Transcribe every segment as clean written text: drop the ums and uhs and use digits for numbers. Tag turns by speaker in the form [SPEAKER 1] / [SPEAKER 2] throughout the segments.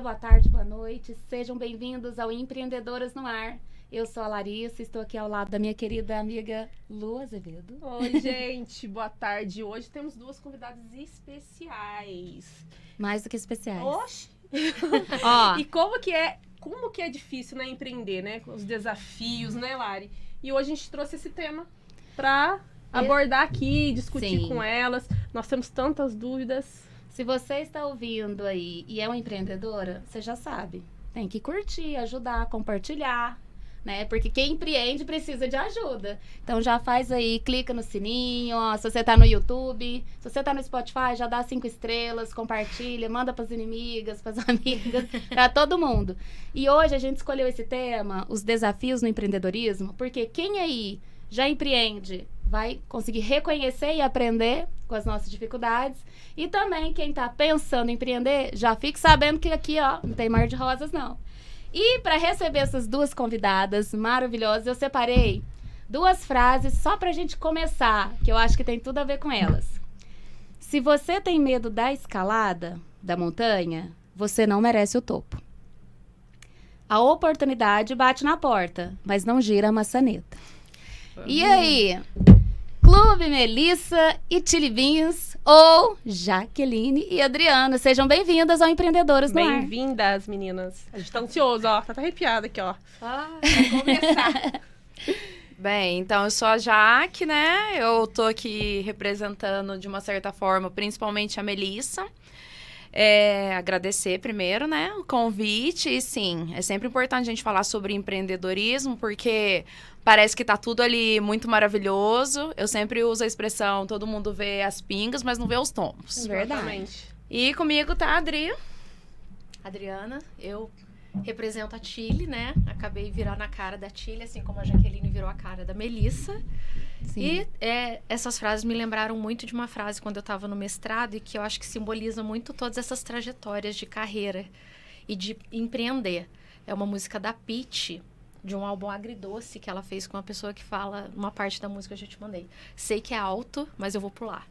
[SPEAKER 1] boa tarde, boa noite. Sejam bem-vindos ao Empreendedoras no Ar. Eu sou a Larissa, estou aqui ao lado da minha querida amiga Lu Azevedo.
[SPEAKER 2] Oi, gente, boa tarde. Hoje temos duas convidadas especiais.
[SPEAKER 1] Mais do que especiais.
[SPEAKER 2] Oxi!
[SPEAKER 1] Ó,
[SPEAKER 2] E como que é difícil, né, empreender, né? Os desafios, né, Lari? E hoje a gente trouxe esse tema para abordar aqui, discutir com elas. Nós temos tantas dúvidas.
[SPEAKER 1] se você está ouvindo aí e é uma empreendedora, você já sabe. Tem que curtir, ajudar, compartilhar, né? Porque quem empreende precisa de ajuda. Então já faz aí, clica no sininho, ó, se você tá no YouTube, se você tá no Spotify, já dá 5 estrelas, compartilha, manda pras inimigas, pras amigas, pra todo mundo. E hoje a gente escolheu esse tema, os desafios no empreendedorismo, porque quem aí já empreende vai conseguir reconhecer e aprender com as nossas dificuldades. E também quem tá pensando em empreender, já fique sabendo que aqui, ó, não tem mar de rosas, não. E para receber essas duas convidadas maravilhosas, eu separei duas frases só pra gente começar, que eu acho que tem tudo a ver com elas. Se você tem medo da escalada, da montanha, você não merece o topo. A oportunidade bate na porta, mas não gira a maçaneta. E aí, Clube Melissa e Chili Beans, ou Jaqueline e Adriana, sejam bem-vindas ao Empreendedoras no Ar.
[SPEAKER 2] Bem-vindas, meninas. A gente tá ansioso, ó. Tá até arrepiada aqui, ó.
[SPEAKER 1] Ah,
[SPEAKER 2] Vai começar.
[SPEAKER 3] Bem, então eu sou a Jaque, né? Eu tô aqui representando, de uma certa forma, principalmente a Melissa. Agradecer primeiro, né, o convite. E sim, é sempre importante a gente falar sobre empreendedorismo, porque parece que tá tudo ali muito maravilhoso. Eu sempre uso a expressão, todo mundo vê as pingas, mas não vê os tombos.
[SPEAKER 2] Exatamente.
[SPEAKER 3] E comigo tá a Adri.
[SPEAKER 4] Adriana, eu represento a Chile, né? Acabei virando a cara da Chile, assim como a Jaqueline virou a cara da Melissa.
[SPEAKER 1] sim.
[SPEAKER 4] E essas frases me lembraram muito de uma frase quando eu estava no mestrado e que eu acho que simboliza muito todas essas trajetórias de carreira e de empreender. É uma música da Pitty, de um álbum Agridoce, que ela fez com uma pessoa que fala, uma parte da música eu já te mandei. Sei que é alto, mas eu vou pular.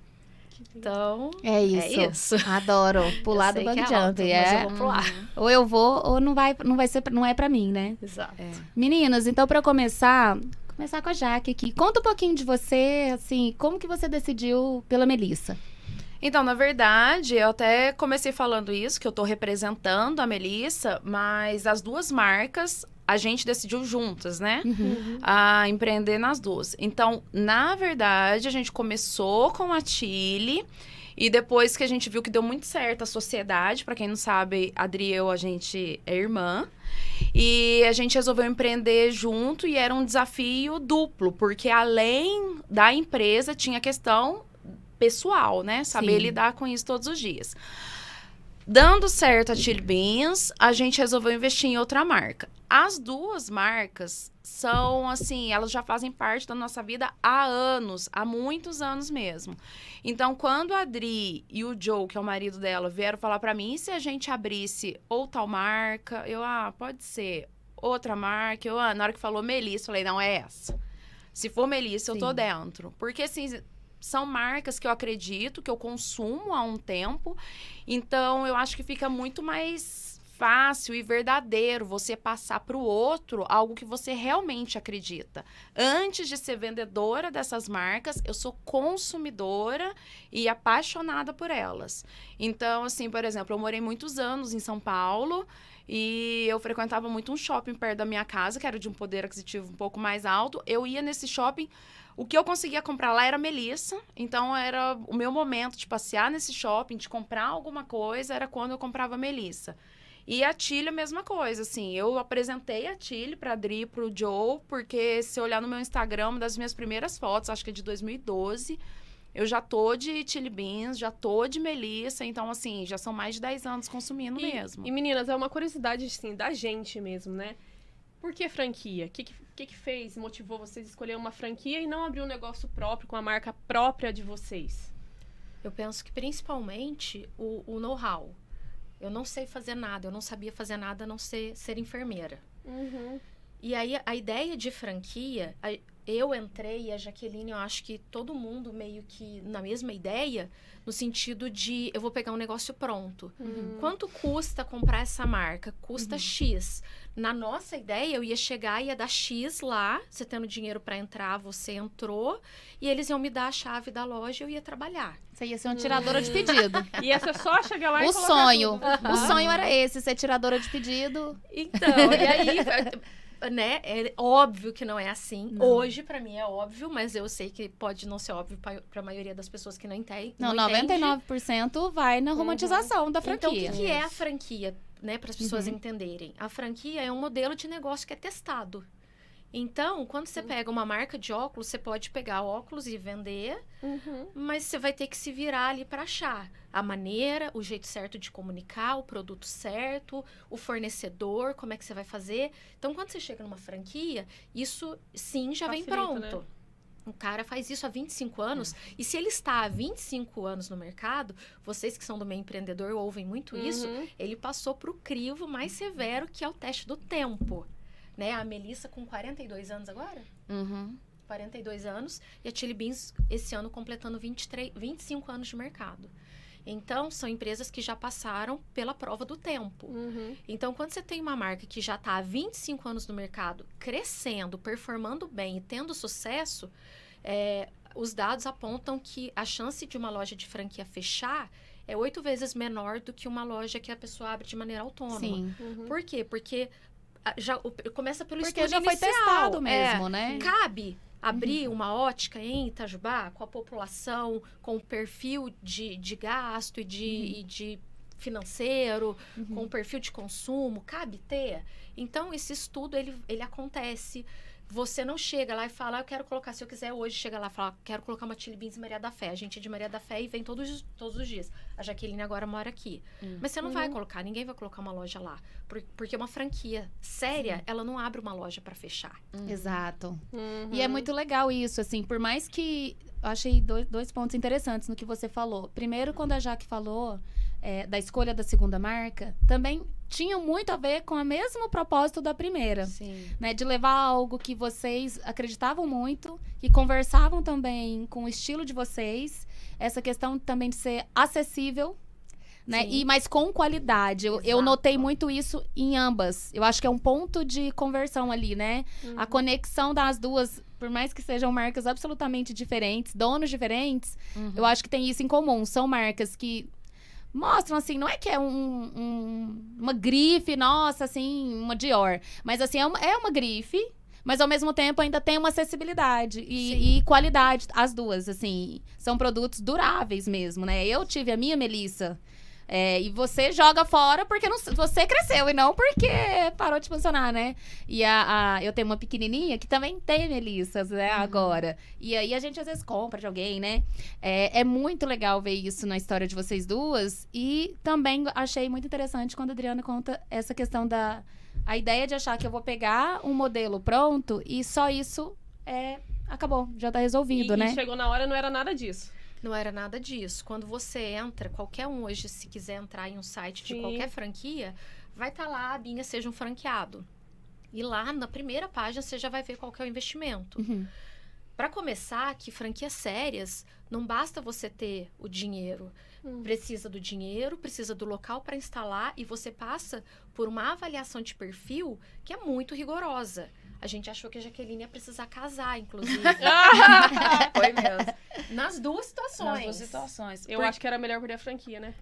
[SPEAKER 4] Então,
[SPEAKER 1] É isso. Adoro. Pular do
[SPEAKER 4] eu sei
[SPEAKER 1] bungee
[SPEAKER 4] que é alto,
[SPEAKER 1] jump.
[SPEAKER 4] mas eu vou pular.
[SPEAKER 1] Ou eu vou, ou não vai ser, não é pra mim, né?
[SPEAKER 4] Exato.
[SPEAKER 1] Meninas, então pra começar com a Jaque aqui. Conta um pouquinho de você, assim, como que você decidiu pela Melissa?
[SPEAKER 3] Então, na verdade, eu até comecei falando isso, que eu tô representando a Melissa, mas as duas marcas a gente decidiu juntas, né? A empreender nas duas. Então, na verdade, a gente começou com a Chile e depois que a gente viu que deu muito certo a sociedade, pra quem não sabe, a Adri e eu, a gente é irmã. E a gente resolveu empreender junto e era um desafio duplo, porque além da empresa tinha a questão pessoal, né? Saber
[SPEAKER 1] Sim.
[SPEAKER 3] lidar com isso todos os dias. Dando certo a Chili Beans, a gente resolveu investir em outra marca. As duas marcas são, assim, elas já fazem parte da nossa vida há anos, há muitos anos mesmo. Então, quando a Adri e o Joe, que é o marido dela, vieram falar pra mim, e se a gente abrisse ou tal marca? Eu, pode ser. Outra marca. Na hora que falou Melissa, eu falei, não, é essa. Se for Melissa, eu tô
[SPEAKER 1] Sim.
[SPEAKER 3] dentro. Porque, assim, são marcas que eu acredito, que eu consumo há um tempo. Então, eu acho que fica muito mais fácil e verdadeiro você passar para o outro algo que você realmente acredita. Antes de ser vendedora dessas marcas, eu sou consumidora e apaixonada por elas. Então, assim, por exemplo, eu morei muitos anos em São Paulo e eu frequentava muito um shopping perto da minha casa, que era de um poder aquisitivo um pouco mais alto. Eu ia nesse shopping, o que eu conseguia comprar lá era Melissa, então era o meu momento de passear nesse shopping, de comprar alguma coisa, era quando eu comprava Melissa. E a Chile, a mesma coisa, assim, eu apresentei a Chile pra Adri e pro Joe, porque se olhar no meu Instagram, uma das minhas primeiras fotos, acho que é de 2012, eu já tô de Chili Beans, já tô de Melissa, então, assim, já são mais de 10 anos consumindo mesmo.
[SPEAKER 2] E, meninas, é uma curiosidade, assim, da gente mesmo, né? Por que franquia? O que fez, motivou vocês a escolher uma franquia e não abrir um negócio próprio, com a marca própria de vocês?
[SPEAKER 4] Eu penso que principalmente o know-how. Eu não sei fazer nada, eu não sabia fazer nada a não ser enfermeira. E aí a ideia de franquia, eu entrei, e a Jaqueline, eu acho que todo mundo meio que na mesma ideia, no sentido de eu vou pegar um negócio pronto. Quanto custa comprar essa marca? Custa X. Na nossa ideia, eu ia chegar e ia dar X lá, você tendo dinheiro para entrar, você entrou, e eles iam me dar a chave da loja e eu ia trabalhar.
[SPEAKER 1] Você ia ser uma tiradora de pedido.
[SPEAKER 2] E essa é só chegar lá e
[SPEAKER 1] O
[SPEAKER 2] colocar
[SPEAKER 1] sonho.
[SPEAKER 2] tudo.
[SPEAKER 1] O sonho era esse, ser tiradora de pedido.
[SPEAKER 4] Então, e aí, né, é óbvio que não é assim.
[SPEAKER 1] Não.
[SPEAKER 4] Hoje, pra mim, é óbvio, mas eu sei que pode não ser óbvio pra maioria das pessoas que não entendem.
[SPEAKER 1] Não,
[SPEAKER 4] entende.
[SPEAKER 1] 99% vai na romantização da franquia.
[SPEAKER 4] Então, o que é a franquia, né, para as pessoas entenderem? A franquia é um modelo de negócio que é testado. Então, quando você pega uma marca de óculos, você pode pegar óculos e vender, mas você vai ter que se virar ali para achar a maneira, o jeito certo de comunicar, o produto certo, o fornecedor, como é que você vai fazer. Então, quando você chega numa franquia, isso sim já vem
[SPEAKER 2] Facilita,
[SPEAKER 4] pronto.
[SPEAKER 2] né?
[SPEAKER 4] O cara faz isso há 25 anos, e se ele está há 25 anos no mercado, vocês que são do meio empreendedor ouvem muito isso, ele passou para o crivo mais severo, que é o teste do tempo. Né? A Melissa com 42 anos agora? 42 anos. E a Chili Beans esse ano completando 25 anos de mercado. Então, são empresas que já passaram pela prova do tempo. Então, quando você tem uma marca que já está há 25 anos no mercado, crescendo, performando bem e tendo sucesso, os dados apontam que a chance de uma loja de franquia fechar é 8 vezes menor do que uma loja que a pessoa abre de maneira autônoma.
[SPEAKER 1] Sim.
[SPEAKER 4] Por quê? Porque começa pelo
[SPEAKER 1] Porque
[SPEAKER 4] estudo
[SPEAKER 1] já foi
[SPEAKER 4] inicial.
[SPEAKER 1] testado mesmo, né?
[SPEAKER 4] Cabe abrir uma ótica em Itajubá com a população, com o perfil de gasto e de financeiro, com o perfil de consumo, cabe ter? Então, esse estudo, ele acontece. Você não chega lá e fala, eu quero colocar, se eu quiser hoje, chega lá e fala, quero colocar uma Chili Beans em Maria da Fé. A gente é de Maria da Fé e vem todos os dias. A Jaqueline agora mora aqui. Mas você não vai colocar, ninguém vai colocar uma loja lá. Porque uma franquia séria, ela não abre uma loja para fechar.
[SPEAKER 1] Exato. E é muito legal isso, assim, por mais que... Eu achei dois pontos interessantes no que você falou. Primeiro, quando a Jaque falou da escolha da segunda marca, também tinha muito a ver com o mesmo propósito da primeira.
[SPEAKER 3] Sim.
[SPEAKER 1] Né, de levar algo que vocês acreditavam muito, que conversavam também com o estilo de vocês, essa questão também de ser acessível, né, mas com qualidade. Eu notei muito isso em ambas. Eu acho que é um ponto de conversão ali, né? A conexão das duas, por mais que sejam marcas absolutamente diferentes, donos diferentes, eu acho que tem isso em comum. São marcas que mostram, assim, não é que é uma grife, nossa, assim, uma Dior. Mas, assim, é uma grife, mas, ao mesmo tempo, ainda tem uma acessibilidade e qualidade, as duas, assim. São produtos duráveis mesmo, né? Eu tive a minha Melissa, e você joga fora porque você cresceu e não porque parou de funcionar, né? E eu tenho uma pequenininha que também tem Melissas, né, agora. E aí a gente às vezes compra de alguém, né? É muito legal ver isso na história de vocês duas. E também achei muito interessante quando a Adriana conta essa questão a ideia de achar que eu vou pegar um modelo pronto e só isso acabou, já tá resolvido, né?
[SPEAKER 2] E chegou na hora, não era nada disso.
[SPEAKER 4] Não era nada disso. Quando você entra, qualquer um hoje, se quiser entrar em um site de qualquer franquia, vai estar lá, a Abinha seja um franqueado. E lá, na primeira página, você já vai ver qual que é o investimento. Para começar, que franquias sérias, não basta você ter o dinheiro. Precisa do dinheiro, precisa do local para instalar e você passa por uma avaliação de perfil que é muito rigorosa. A gente achou que a Jaqueline ia precisar casar, inclusive.
[SPEAKER 3] Foi mesmo.
[SPEAKER 4] Nas duas situações.
[SPEAKER 3] Nas duas situações.
[SPEAKER 2] Eu acho que era melhor perder a franquia, né?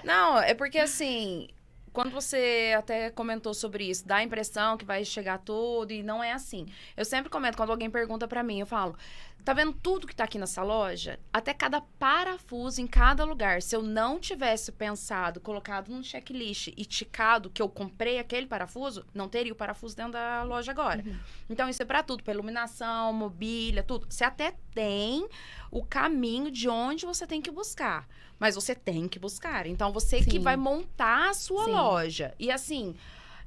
[SPEAKER 3] Não, é porque assim, quando você até comentou sobre isso, dá a impressão que vai chegar tudo e não é assim. Eu sempre comento, quando alguém pergunta pra mim, eu falo, tá vendo tudo que tá aqui nessa loja? Até cada parafuso em cada lugar. Se eu não tivesse pensado, colocado num checklist e ticado que eu comprei aquele parafuso, não teria o parafuso dentro da loja agora. Então, isso é pra tudo, pra iluminação, mobília, tudo. Você até tem o caminho de onde você tem que buscar. Mas você tem que buscar. Então, você que vai montar a sua loja. E assim,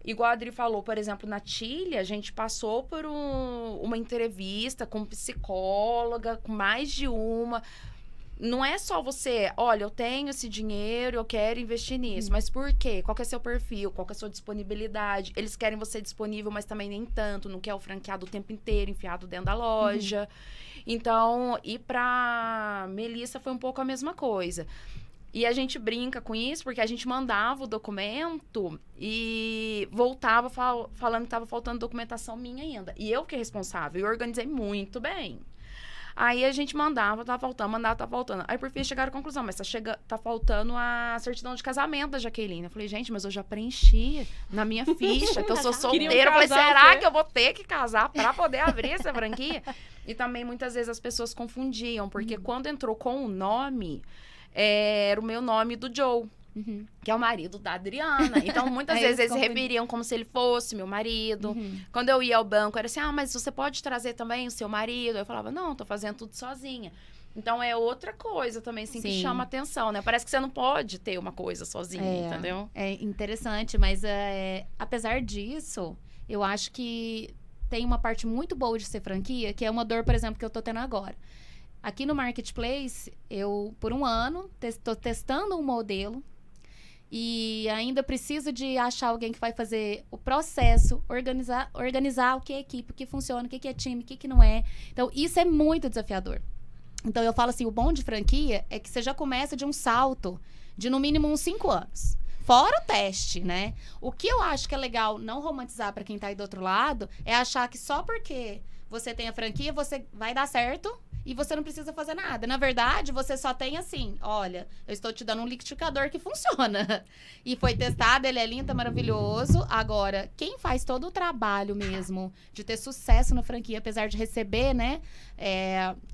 [SPEAKER 3] igual a Adri falou, por exemplo, na Chile, a gente passou por uma entrevista com psicóloga, com mais de uma. não é só você, olha, eu tenho esse dinheiro, eu quero investir nisso. Mas por quê? Qual que é seu perfil? Qual que é a sua disponibilidade? Eles querem você disponível, mas também nem tanto. Não quer o franqueado o tempo inteiro, enfiado dentro da loja. Então, e pra Melissa foi um pouco a mesma coisa. E a gente brinca com isso, porque a gente mandava o documento e voltava falando que estava faltando documentação minha ainda. E eu que é responsável, eu organizei muito bem. Aí a gente mandava, tá faltando. Aí por fim chegaram à conclusão, mas tá faltando a certidão de casamento da Jaqueline. Eu falei, gente, mas eu já preenchi na minha ficha, que eu sou solteira. Eu falei, será que eu vou ter que casar pra poder abrir essa franquia? E também muitas vezes as pessoas confundiam, porque quando entrou com o nome, era o meu nome do Joe. Que é o marido da Adriana. Então, muitas vezes eles referiam como se ele fosse meu marido. Quando eu ia ao banco, era assim, mas você pode trazer também o seu marido? Eu falava, não, tô fazendo tudo sozinha. Então, é outra coisa também, assim, que chama atenção, né? Parece que você não pode ter uma coisa sozinha, entendeu?
[SPEAKER 1] É interessante, mas apesar disso, eu acho que tem uma parte muito boa de ser franquia, que é uma dor, por exemplo, que eu tô tendo agora. Aqui no Marketplace, eu, por um ano, estou testando um modelo e ainda preciso de achar alguém que vai fazer o processo, organizar o que é equipe, o que funciona, o que é time, o que não é. Então, isso é muito desafiador. Então, eu falo assim, o bom de franquia é que você já começa de um salto de, no mínimo, uns 5 anos. Fora o teste, né? O que eu acho que é legal não romantizar para quem tá aí do outro lado é achar que só porque você tem a franquia, você vai dar certo e você não precisa fazer nada. Na verdade, você só tem assim, olha, eu estou te dando um liquidificador que funciona. E foi testado, ele é lindo, é maravilhoso. Agora, quem faz todo o trabalho mesmo de ter sucesso na franquia, apesar de receber, né?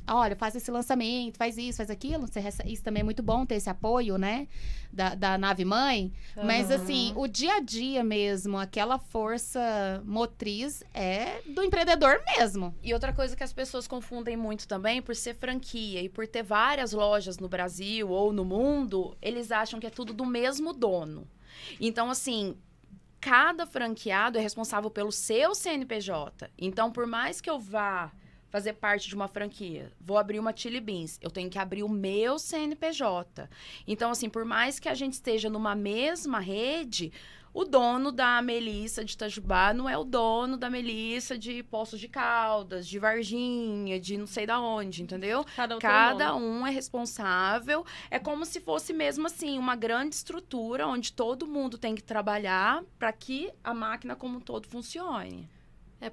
[SPEAKER 1] Olha, faz esse lançamento, faz isso, faz aquilo. Isso também é muito bom, ter esse apoio, né? Da nave-mãe. Mas, assim, o dia a dia mesmo, aquela força motriz é do empreendedor mesmo.
[SPEAKER 3] E outra coisa que as pessoas confundem muito também, por ser franquia e por ter várias lojas no Brasil ou no mundo, eles acham que é tudo do mesmo dono. Então, assim, cada franqueado é responsável pelo seu CNPJ. Então, por mais que eu vá fazer parte de uma franquia, vou abrir uma Chili Beans, eu tenho que abrir o meu CNPJ. Então, assim, por mais que a gente esteja numa mesma rede, o dono da Melissa de Itajubá não é o dono da Melissa de Poços de Caldas, de Varginha, de não sei da onde, entendeu? Cada um é responsável. É como se fosse mesmo assim, uma grande estrutura onde todo mundo tem que trabalhar para que a máquina como um todo funcione.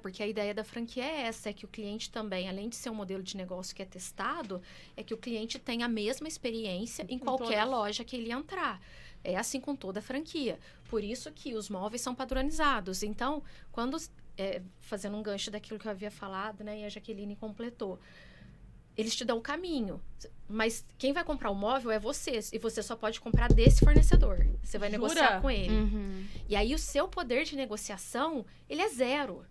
[SPEAKER 4] Porque a ideia da franquia é essa, é que o cliente também, além de ser um modelo de negócio que é testado, é que o cliente tenha a mesma experiência em qualquer loja que ele entrar. É assim com toda a franquia. Por isso que os móveis são padronizados. Então, quando, fazendo um gancho daquilo que eu havia falado, né, e a Jaqueline completou, eles te dão o caminho. Mas quem vai comprar o móvel é você. E você só pode comprar desse fornecedor. Você vai negociar com ele. E aí, o seu poder de negociação, ele é 0.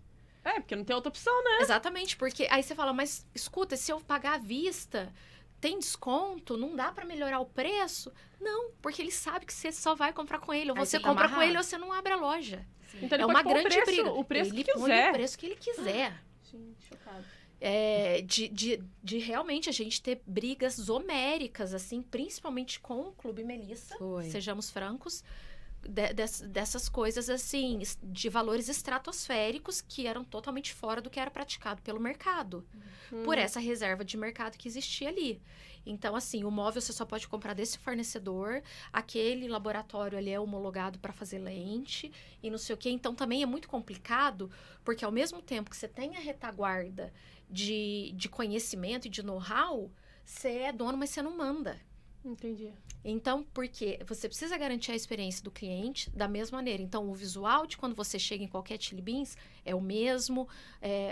[SPEAKER 2] Porque não tem outra opção, né?
[SPEAKER 4] Exatamente, porque aí você fala, mas escuta, se eu pagar à vista, tem desconto? Não dá pra melhorar o preço? Não, porque ele sabe que você só vai comprar com ele. Ou você compra com ele ou você não abre a loja.
[SPEAKER 2] Então,
[SPEAKER 4] é uma grande briga.
[SPEAKER 2] O preço
[SPEAKER 4] ele
[SPEAKER 2] que quiser.
[SPEAKER 4] Põe o preço que ele quiser.
[SPEAKER 2] Gente, chocado.
[SPEAKER 4] De realmente a gente ter brigas homéricas, assim, principalmente com o Clube Melissa, sejamos francos, dessas coisas, assim, de valores estratosféricos que eram totalmente fora do que era praticado pelo mercado, por essa reserva de mercado que existia ali. Então, assim, o móvel você só pode comprar desse fornecedor, aquele laboratório ali é homologado para fazer lente e não sei o quê. Então, também é muito complicado, porque ao mesmo tempo que você tem a retaguarda de conhecimento e de know-how, você é dono, mas você não manda.
[SPEAKER 2] Entendi.
[SPEAKER 4] Então, porque você precisa garantir a experiência do cliente da mesma maneira. Então, o visual de quando você chega em qualquer Chili Beans é o mesmo,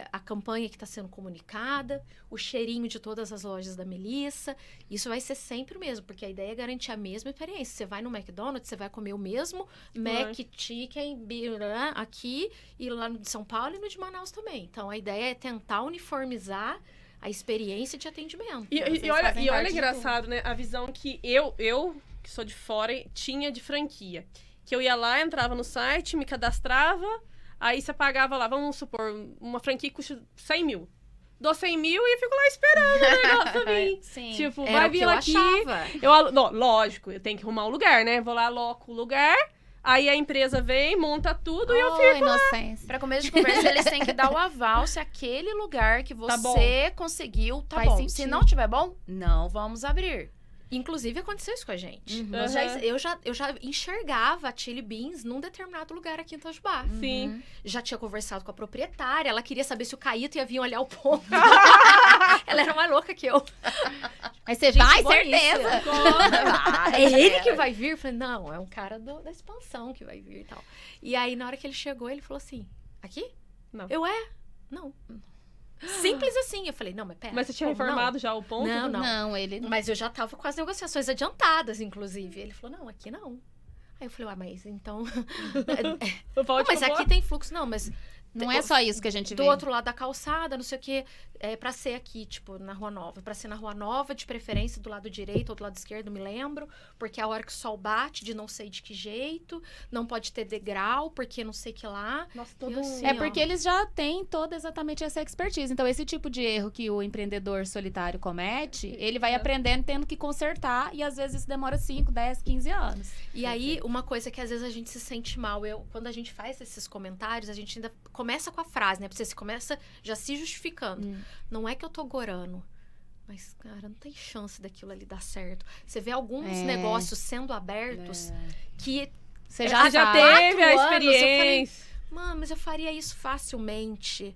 [SPEAKER 4] a campanha que está sendo comunicada, o cheirinho de todas as lojas da Melissa, isso vai ser sempre o mesmo, porque a ideia é garantir a mesma experiência. Você vai no McDonald's, você vai comer o mesmo Mac Chicken aqui, e lá no de São Paulo e no de Manaus também. Então, a ideia é tentar uniformizar a experiência de atendimento.
[SPEAKER 2] E olha engraçado, né? A visão que eu, que sou de fora, tinha de franquia. Que eu ia lá, entrava no site, me cadastrava, aí você pagava lá, vamos supor, uma franquia custa 100 mil. dou 100 mil e fico lá esperando o negócio vir.
[SPEAKER 3] Sim.
[SPEAKER 2] Tipo,
[SPEAKER 4] Era
[SPEAKER 2] vai
[SPEAKER 4] o que
[SPEAKER 2] vir
[SPEAKER 4] eu
[SPEAKER 2] aqui.
[SPEAKER 4] achava.
[SPEAKER 2] Não, lógico, eu tenho que arrumar um lugar, né? Vou lá, aloco o lugar. Aí a empresa vem, monta tudo e eu fico.
[SPEAKER 1] Inocência.
[SPEAKER 3] Pra começo de conversa, eles têm que dar o aval se aquele lugar que
[SPEAKER 2] Tá
[SPEAKER 3] você conseguiu tá
[SPEAKER 1] Faz
[SPEAKER 3] bom.
[SPEAKER 1] sentido.
[SPEAKER 3] Se não tiver bom, não vamos abrir.
[SPEAKER 4] Inclusive, aconteceu isso com a gente.
[SPEAKER 3] Uhum.
[SPEAKER 4] Eu já enxergava a Chili Beans num determinado lugar aqui em Itajubá.
[SPEAKER 2] Sim.
[SPEAKER 4] Já tinha conversado com a proprietária, ela queria saber se o Caíto ia vir olhar o ponto. Ela era mais louca que eu.
[SPEAKER 1] Aí você
[SPEAKER 4] Gente
[SPEAKER 1] vai,
[SPEAKER 4] boníssima.
[SPEAKER 1] certeza.
[SPEAKER 3] Vai,
[SPEAKER 4] É ele que vai vir? Eu falei, não, é um cara da expansão que vai vir e tal. E aí, na hora que ele chegou, ele falou assim, aqui?
[SPEAKER 2] Não.
[SPEAKER 4] Eu, não. Simples assim. Eu falei, não, mas pera.
[SPEAKER 2] Mas você tinha
[SPEAKER 4] como não?
[SPEAKER 2] informado já o ponto?
[SPEAKER 4] Não, não.
[SPEAKER 1] Não, ele não.
[SPEAKER 4] Mas eu já tava com as negociações adiantadas, inclusive. Ele falou, não, aqui não. Aí eu falei, mas então...
[SPEAKER 2] Pode,
[SPEAKER 4] Não, mas
[SPEAKER 2] por favor?
[SPEAKER 4] aqui tem fluxo. Não, mas
[SPEAKER 1] Não é só isso que a gente
[SPEAKER 4] do
[SPEAKER 1] vê.
[SPEAKER 4] outro lado da calçada, não sei o quê. É pra ser aqui, tipo, na Rua Nova. Pra ser na Rua Nova, de preferência do lado direito ou do lado esquerdo, não me lembro. Porque é a hora que o sol bate, de não sei de que jeito. Não pode ter degrau, porque não sei que lá.
[SPEAKER 2] Nossa,
[SPEAKER 4] E
[SPEAKER 2] todo
[SPEAKER 4] assim,
[SPEAKER 1] É
[SPEAKER 4] ó,
[SPEAKER 1] porque eles já têm toda exatamente essa expertise. Então, esse tipo de erro que o empreendedor solitário comete, ele vai aprendendo, tendo que consertar. E, às vezes, isso demora 5, 10, 15 anos.
[SPEAKER 4] E aí, uma coisa que às vezes a gente se sente mal, quando a gente faz esses comentários, a gente ainda começa com a frase, né? Porque você começa já se justificando. Não é que eu tô gorando, mas, cara, não tem chance daquilo ali dar certo. Você vê alguns negócios sendo abertos que...
[SPEAKER 1] Você
[SPEAKER 2] Já
[SPEAKER 1] sabe.
[SPEAKER 2] teve a
[SPEAKER 4] 4 anos, eu
[SPEAKER 2] experiência.
[SPEAKER 4] Mano, mas eu faria isso facilmente.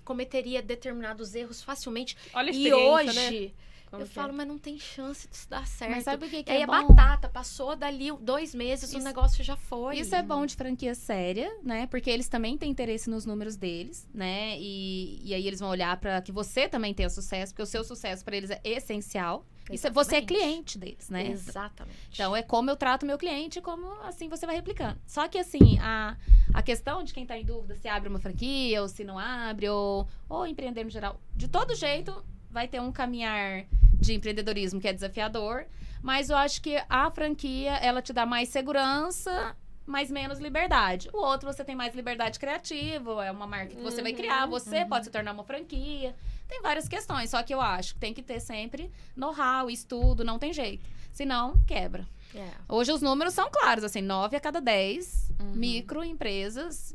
[SPEAKER 4] Cometeria determinados erros facilmente.
[SPEAKER 2] Olha a
[SPEAKER 4] E
[SPEAKER 2] experiência, né?
[SPEAKER 4] hoje,
[SPEAKER 2] Como
[SPEAKER 4] eu
[SPEAKER 2] que
[SPEAKER 4] falo,
[SPEAKER 2] é?
[SPEAKER 4] mas não tem chance disso dar certo.
[SPEAKER 1] Mas sabe o que
[SPEAKER 4] E aí
[SPEAKER 1] é
[SPEAKER 4] a
[SPEAKER 1] bom?
[SPEAKER 4] batata passou dali 2 meses, o
[SPEAKER 1] Isso-
[SPEAKER 4] negócio já foi.
[SPEAKER 1] Isso é bom de franquia séria, né? Porque eles também têm interesse nos números deles, né? E aí eles vão olhar para que você também tenha sucesso, porque o seu sucesso para eles é essencial. Isso você é
[SPEAKER 4] Exatamente.
[SPEAKER 1] cliente deles, né?
[SPEAKER 4] Exatamente.
[SPEAKER 1] Então, é como eu trato meu cliente, como assim você vai replicando. Só que, assim, a questão de quem tá em dúvida se abre uma franquia ou se não abre, ou empreender no geral, de todo jeito, vai ter um caminhar de empreendedorismo que é desafiador. Mas eu acho que a franquia, ela te dá mais segurança, mas menos liberdade. O outro, você tem mais liberdade criativa, é uma marca que você vai criar, você pode se tornar uma franquia. Tem várias questões, só que eu acho que tem que ter sempre know-how, estudo, não tem jeito. Senão, quebra. Hoje os números são claros, assim, 9 a cada 10 microempresas,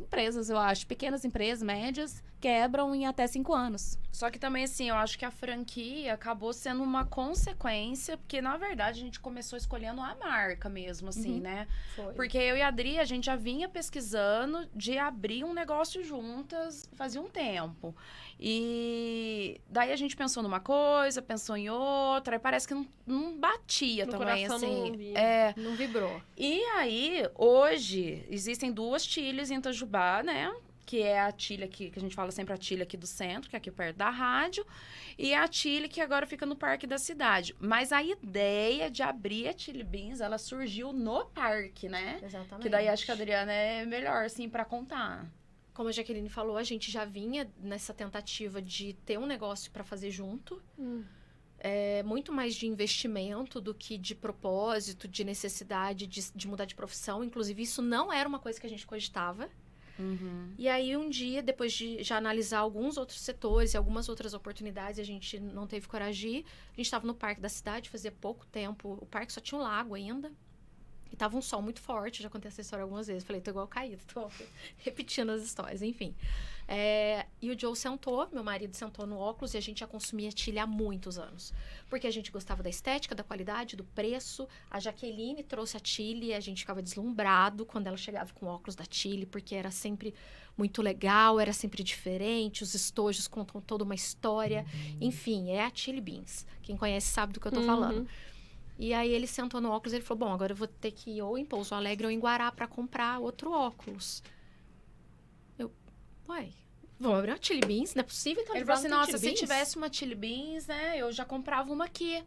[SPEAKER 1] eu acho, pequenas empresas, médias, quebram em até 5 anos.
[SPEAKER 3] Só que também, assim, eu acho que a franquia acabou sendo uma consequência, porque, na verdade, a gente começou escolhendo a marca mesmo, assim, né?
[SPEAKER 4] Foi.
[SPEAKER 3] Porque eu e a Adri, a gente já vinha pesquisando de abrir um negócio juntas fazia um tempo. E daí a gente pensou numa coisa, pensou em outra, e parece que não batia
[SPEAKER 2] No
[SPEAKER 3] também,
[SPEAKER 2] coração não
[SPEAKER 3] assim.
[SPEAKER 2] vinha.
[SPEAKER 4] Não vibrou.
[SPEAKER 3] E aí, hoje, existem 2 Chiles em Itajubá, né? Que é a Chile aqui, que a gente fala sempre a Chile aqui do centro, que é aqui perto da rádio. E a Chile que agora fica no parque da cidade. Mas a ideia de abrir a Chili Beans, ela surgiu no parque, né?
[SPEAKER 4] Exatamente.
[SPEAKER 3] Que daí acho que a Adriana é melhor, assim, pra contar.
[SPEAKER 4] Como a Jaqueline falou, a gente já vinha nessa tentativa de ter um negócio para fazer junto. É muito mais de investimento do que de propósito, de necessidade de mudar de profissão. Inclusive, isso não era uma coisa que a gente cogitava. E aí, um dia, depois de já analisar alguns outros setores e algumas outras oportunidades, a gente não teve coragem de ir. A gente estava no parque da cidade, fazia pouco tempo. O parque só tinha um lago ainda. E tava um sol muito forte, já contei essa história algumas vezes. Falei, tô igual caído, tô repetindo as histórias, enfim. E o Joe sentou, meu marido sentou no óculos e a gente já consumia Chile há muitos anos. Porque a gente gostava da estética, da qualidade, do preço. A Jaqueline trouxe a Chile e a gente ficava deslumbrado quando ela chegava com o óculos da Chile, porque era sempre muito legal, era sempre diferente, os estojos contam toda uma história. Enfim, é a Chili Beans. Quem conhece sabe do que eu tô falando. E aí ele sentou no óculos e ele falou, bom, agora eu vou ter que ir ou em Pouso Alegre ou em Guará para comprar outro óculos. Uai, vamos abrir uma Chili Beans? Não é possível? Então
[SPEAKER 3] Ele falou assim, nossa, se tivesse uma Chili Beans, né, eu já comprava uma aqui.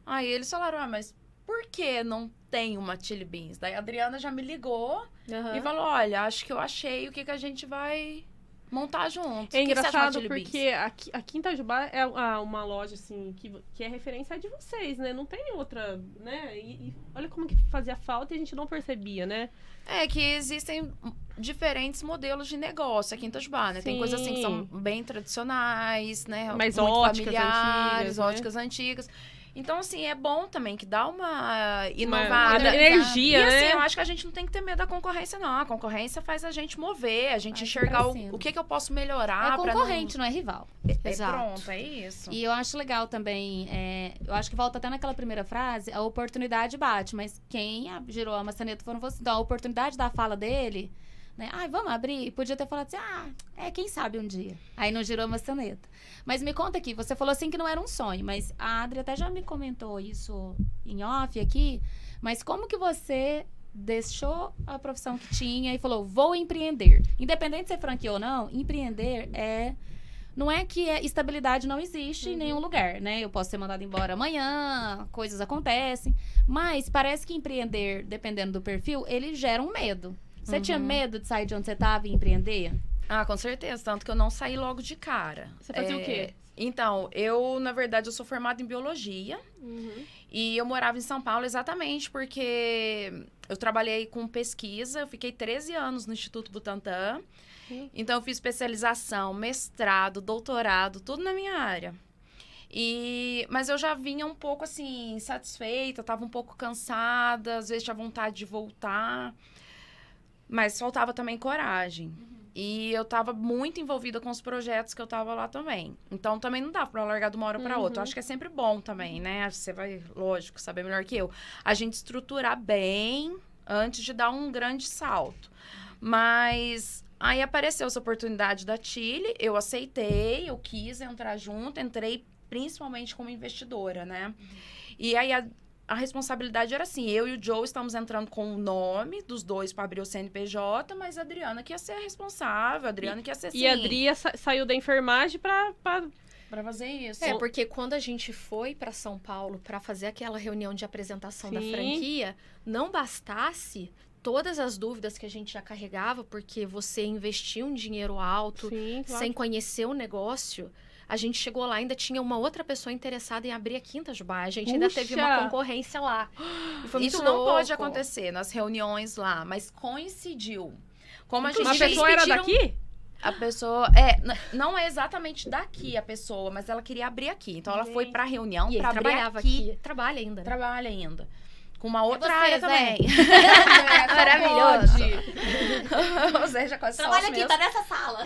[SPEAKER 3] Aí eles falaram, mas por que não tem uma Chili Beans? Daí a Adriana já me ligou e falou, olha, acho que eu achei o que a gente vai montar junto.
[SPEAKER 2] É
[SPEAKER 3] O que você acha da
[SPEAKER 2] engraçado
[SPEAKER 3] Chili Beans?
[SPEAKER 2] porque aqui em Itajubá é uma loja, assim, que é referência de vocês, né? Não tem outra, né? E olha como que fazia falta e a gente não percebia, né?
[SPEAKER 3] É que existem diferentes modelos de negócio aqui em Itajubá, né? Tem coisas assim que são bem tradicionais, né?
[SPEAKER 2] Mais
[SPEAKER 3] muito
[SPEAKER 2] óticas
[SPEAKER 3] familiares,
[SPEAKER 2] antigas, né?
[SPEAKER 3] óticas antigas. Então, assim, é bom também que dá uma
[SPEAKER 2] Uma
[SPEAKER 3] inovada.
[SPEAKER 2] energia,
[SPEAKER 3] E assim,
[SPEAKER 2] né?
[SPEAKER 3] eu acho que a gente não tem que ter medo da concorrência, não. A concorrência faz a gente mover, a gente
[SPEAKER 1] Vai
[SPEAKER 3] enxergar
[SPEAKER 1] pra cima.
[SPEAKER 3] o que eu posso melhorar.
[SPEAKER 1] É
[SPEAKER 3] pra
[SPEAKER 1] concorrente, não é rival.
[SPEAKER 4] Exato.
[SPEAKER 3] Pronto, é isso.
[SPEAKER 1] E eu acho legal também, eu acho que volta até naquela primeira frase, a oportunidade bate, mas quem girou a maçaneta foram vocês. Então, a oportunidade da fala dele, né? Ai, vamos abrir? Podia ter falado assim, quem sabe um dia. Aí não girou a maçaneta. Mas me conta aqui, você falou assim que não era um sonho, mas a Adri até já me comentou isso em off aqui, mas como que você deixou a profissão que tinha e falou, vou empreender? Independente de ser franquia ou não, empreender não é que estabilidade não existe em nenhum lugar, né? Eu posso ser mandada embora amanhã, coisas acontecem. Mas parece que empreender, dependendo do perfil, ele gera um medo. Você tinha medo de sair de onde você estava e empreender?
[SPEAKER 3] Ah, com certeza. Tanto que eu não saí logo de cara.
[SPEAKER 2] Você fazia o quê?
[SPEAKER 3] Então, na verdade, eu sou formada em biologia. E eu morava em São Paulo exatamente porque eu trabalhei com pesquisa. Eu fiquei 13 anos no Instituto Butantan. Então, eu fiz especialização, mestrado, doutorado, tudo na minha área. Mas eu já vinha um pouco, assim, insatisfeita, estava um pouco cansada, às vezes tinha vontade de voltar. Mas faltava também coragem. E eu estava muito envolvida com os projetos que eu estava lá também. Então, também não dava para largar de uma hora para outra. Eu acho que é sempre bom também, né? Você vai, lógico, saber melhor que eu. A gente estruturar bem antes de dar um grande salto. Mas aí apareceu essa oportunidade da Chili, eu aceitei, eu quis entrar junto, entrei principalmente como investidora, né? E aí a responsabilidade era assim, eu e o Joe estamos entrando com o nome dos dois para abrir o CNPJ, mas a Adriana que ia ser a responsável, a Adriana que ia ser assim.
[SPEAKER 2] E a Adri saiu da enfermagem pra
[SPEAKER 3] fazer isso.
[SPEAKER 4] Porque quando a gente foi para São Paulo para fazer aquela reunião de apresentação da
[SPEAKER 2] Sim.
[SPEAKER 4] franquia, não bastasse todas as dúvidas que a gente já carregava, porque você investiu um dinheiro alto,
[SPEAKER 2] Sim, claro.
[SPEAKER 4] sem conhecer o negócio. A gente chegou lá, ainda tinha uma outra pessoa interessada em abrir a Quinta Jubá. A gente ainda teve uma concorrência lá. E foi muito
[SPEAKER 3] Isso não
[SPEAKER 4] louco.
[SPEAKER 3] pode acontecer nas reuniões lá, mas coincidiu. Como a gente
[SPEAKER 2] A pessoa era daqui?
[SPEAKER 3] A pessoa, não é exatamente daqui a pessoa, mas ela queria abrir aqui. Então ela foi pra reunião,
[SPEAKER 4] E ele
[SPEAKER 3] pra abrir
[SPEAKER 4] trabalhava aqui. Trabalha ainda, né?
[SPEAKER 3] Trabalha ainda. Com uma outra
[SPEAKER 1] vocês,
[SPEAKER 3] área também.
[SPEAKER 4] Maravilhoso.
[SPEAKER 3] Você já quase
[SPEAKER 1] Trabalha
[SPEAKER 3] sócio
[SPEAKER 1] aqui,
[SPEAKER 3] mesmo.
[SPEAKER 1] tá nessa sala.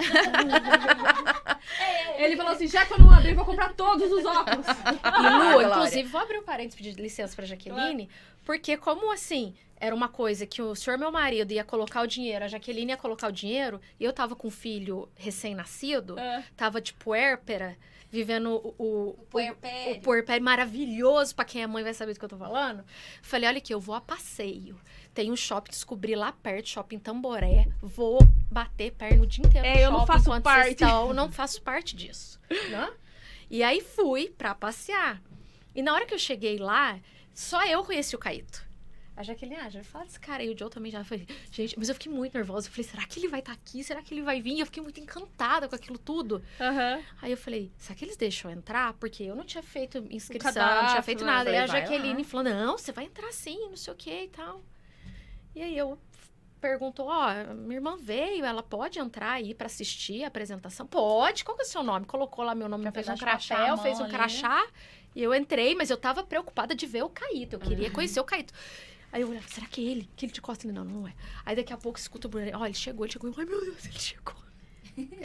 [SPEAKER 2] Ele falou assim, já que eu não abri, vou comprar todos os óculos.
[SPEAKER 4] E Lu,
[SPEAKER 3] Glória.
[SPEAKER 4] inclusive, vou abrir um parênteses, pedir licença pra Jaqueline, porque como assim, era uma coisa que o senhor, meu marido, ia colocar o dinheiro, a Jaqueline ia colocar o dinheiro, e eu tava com um filho recém-nascido, tava de puérpera, vivendo o puerpério maravilhoso, pra quem é mãe vai saber do que eu tô falando. Falei, olha aqui, eu vou a passeio. Tem um shopping, descobri lá perto, shopping Tamboré. Vou bater perna o dia inteiro no shopping.
[SPEAKER 2] Eu não faço
[SPEAKER 4] enquanto
[SPEAKER 2] parte.
[SPEAKER 4] vocês estão, eu não faço parte disso. Né? E aí fui pra passear. E na hora que eu cheguei lá, só eu conheci o Caíto. A Jaqueline, já fala desse cara aí, o Joe também já foi. Gente, mas eu fiquei muito nervosa. Eu falei, será que ele vai estar aqui? Será que ele vai vir? Eu fiquei muito encantada com aquilo tudo. Aí eu falei, será que eles deixam eu entrar? Porque eu não tinha feito inscrição, não tinha feito nada.
[SPEAKER 3] né?
[SPEAKER 4] E a
[SPEAKER 3] Vai
[SPEAKER 4] Jaqueline falou, não, você vai entrar sim, não sei o que e tal. E aí eu perguntou, minha irmã veio, ela pode entrar aí pra assistir a apresentação? Pode, qual que é o seu nome? Colocou lá meu nome, fez um crachá, fez um crachá. E eu entrei, mas eu tava preocupada de ver o Caíto. Eu queria conhecer o Caíto. Aí eu olhava, será que é ele? Que ele de costa? Ele, não é. Aí daqui a pouco escuta o Bruno, ele chegou. Ai, meu Deus, ele chegou.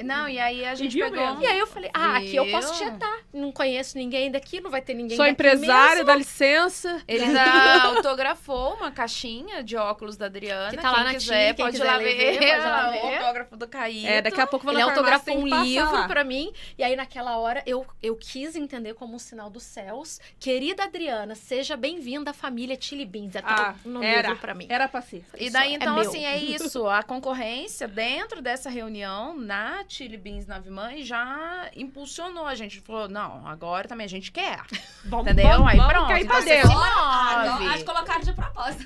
[SPEAKER 3] Não, e aí a gente
[SPEAKER 2] viu
[SPEAKER 3] pegou...
[SPEAKER 2] mesmo?
[SPEAKER 4] E aí eu falei, aqui eu posso tietar. Não conheço ninguém daqui, não vai ter ninguém
[SPEAKER 2] Sou
[SPEAKER 4] daqui
[SPEAKER 2] empresária,
[SPEAKER 4] mesmo.
[SPEAKER 2] dá licença.
[SPEAKER 3] Ele ainda autografou uma caixinha de óculos da Adriana.
[SPEAKER 4] Que tá lá
[SPEAKER 3] quem
[SPEAKER 4] na
[SPEAKER 3] quiser,
[SPEAKER 4] Chile, quem
[SPEAKER 3] pode
[SPEAKER 4] quiser
[SPEAKER 3] lá
[SPEAKER 4] ver,
[SPEAKER 3] ver,
[SPEAKER 4] pode ir lá ver.
[SPEAKER 3] o autógrafo do Caíto.
[SPEAKER 2] Daqui a pouco vou
[SPEAKER 4] Ele
[SPEAKER 2] na farmácia,
[SPEAKER 4] autografou
[SPEAKER 2] tem
[SPEAKER 4] um
[SPEAKER 2] que passar
[SPEAKER 4] livro
[SPEAKER 2] lá.
[SPEAKER 4] pra mim. E aí, naquela hora, eu quis entender como um sinal dos céus. Querida Adriana, seja bem-vinda à família Chili Beans. É no livro pra mim.
[SPEAKER 2] Era pra ser.
[SPEAKER 3] E daí,
[SPEAKER 4] É
[SPEAKER 3] então,
[SPEAKER 4] meu.
[SPEAKER 3] assim, é isso. A concorrência, dentro dessa reunião, na Chili Beans Navimã, já impulsionou. A gente falou, não, agora também a gente quer.
[SPEAKER 2] Vamos,
[SPEAKER 3] Entendeu?
[SPEAKER 2] vamos,
[SPEAKER 3] Aí
[SPEAKER 2] vamos
[SPEAKER 3] pronto.
[SPEAKER 2] cair pra
[SPEAKER 3] você
[SPEAKER 2] dentro.
[SPEAKER 3] se
[SPEAKER 1] Agora,
[SPEAKER 3] move.
[SPEAKER 1] acho que colocaram de propósito.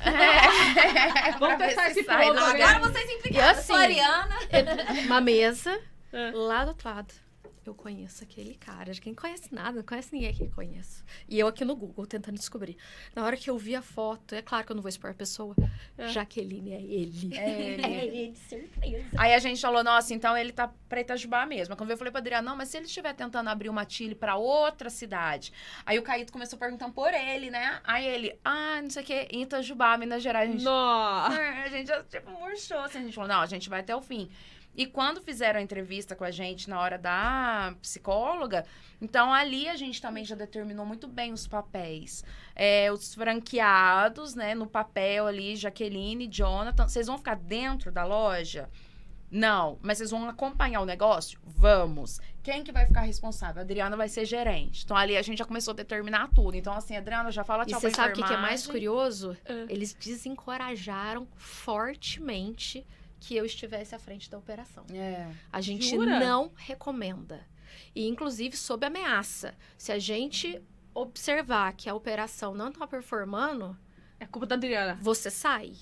[SPEAKER 2] Vamos
[SPEAKER 3] Pra ver
[SPEAKER 2] testar
[SPEAKER 3] se
[SPEAKER 2] esse
[SPEAKER 3] sai
[SPEAKER 2] povo
[SPEAKER 3] do
[SPEAKER 2] agora.
[SPEAKER 3] lugar.
[SPEAKER 1] Agora vocês
[SPEAKER 4] E
[SPEAKER 1] implicaram.
[SPEAKER 4] assim,
[SPEAKER 1] Sou Ariana.
[SPEAKER 4] uma mesa, Lá do outro lado, eu conheço aquele cara. Quem conhece nada, não conhece ninguém que conheço. E eu aqui no Google, tentando descobrir. Na hora que eu vi a foto, é claro que eu não vou expor a pessoa. Jaqueline é ele.
[SPEAKER 3] É
[SPEAKER 4] ele, certeza.
[SPEAKER 3] Aí a gente falou, nossa, então ele tá pra Itajubá mesmo. Quando eu falei pra Adriana, não, mas se ele estiver tentando abrir uma Chile pra outra cidade. Aí o Caíto começou perguntando por ele, né? Aí ele, não sei o que, em Itajubá, Minas Gerais. A gente já, tipo, murchou. Assim, a gente falou, não, a gente vai até o fim. E quando fizeram a entrevista com a gente na hora da psicóloga, então ali a gente também já determinou muito bem os papéis. Os franqueados, né, no papel ali, Jaqueline, Jonathan, vocês vão ficar dentro da loja? Não, mas vocês vão acompanhar o negócio? Vamos. Quem que vai ficar responsável? A Adriana vai ser gerente. Então, ali a gente já começou a determinar tudo. Então, assim, a Adriana já fala tchau pra enfermagem.
[SPEAKER 4] E você sabe o que é mais curioso? Eles desencorajaram fortemente que eu estivesse à frente da operação. A gente não recomenda. E, inclusive, sob ameaça. Se a gente observar que a operação não tá performando...
[SPEAKER 2] É culpa da Adriana.
[SPEAKER 4] Você sai.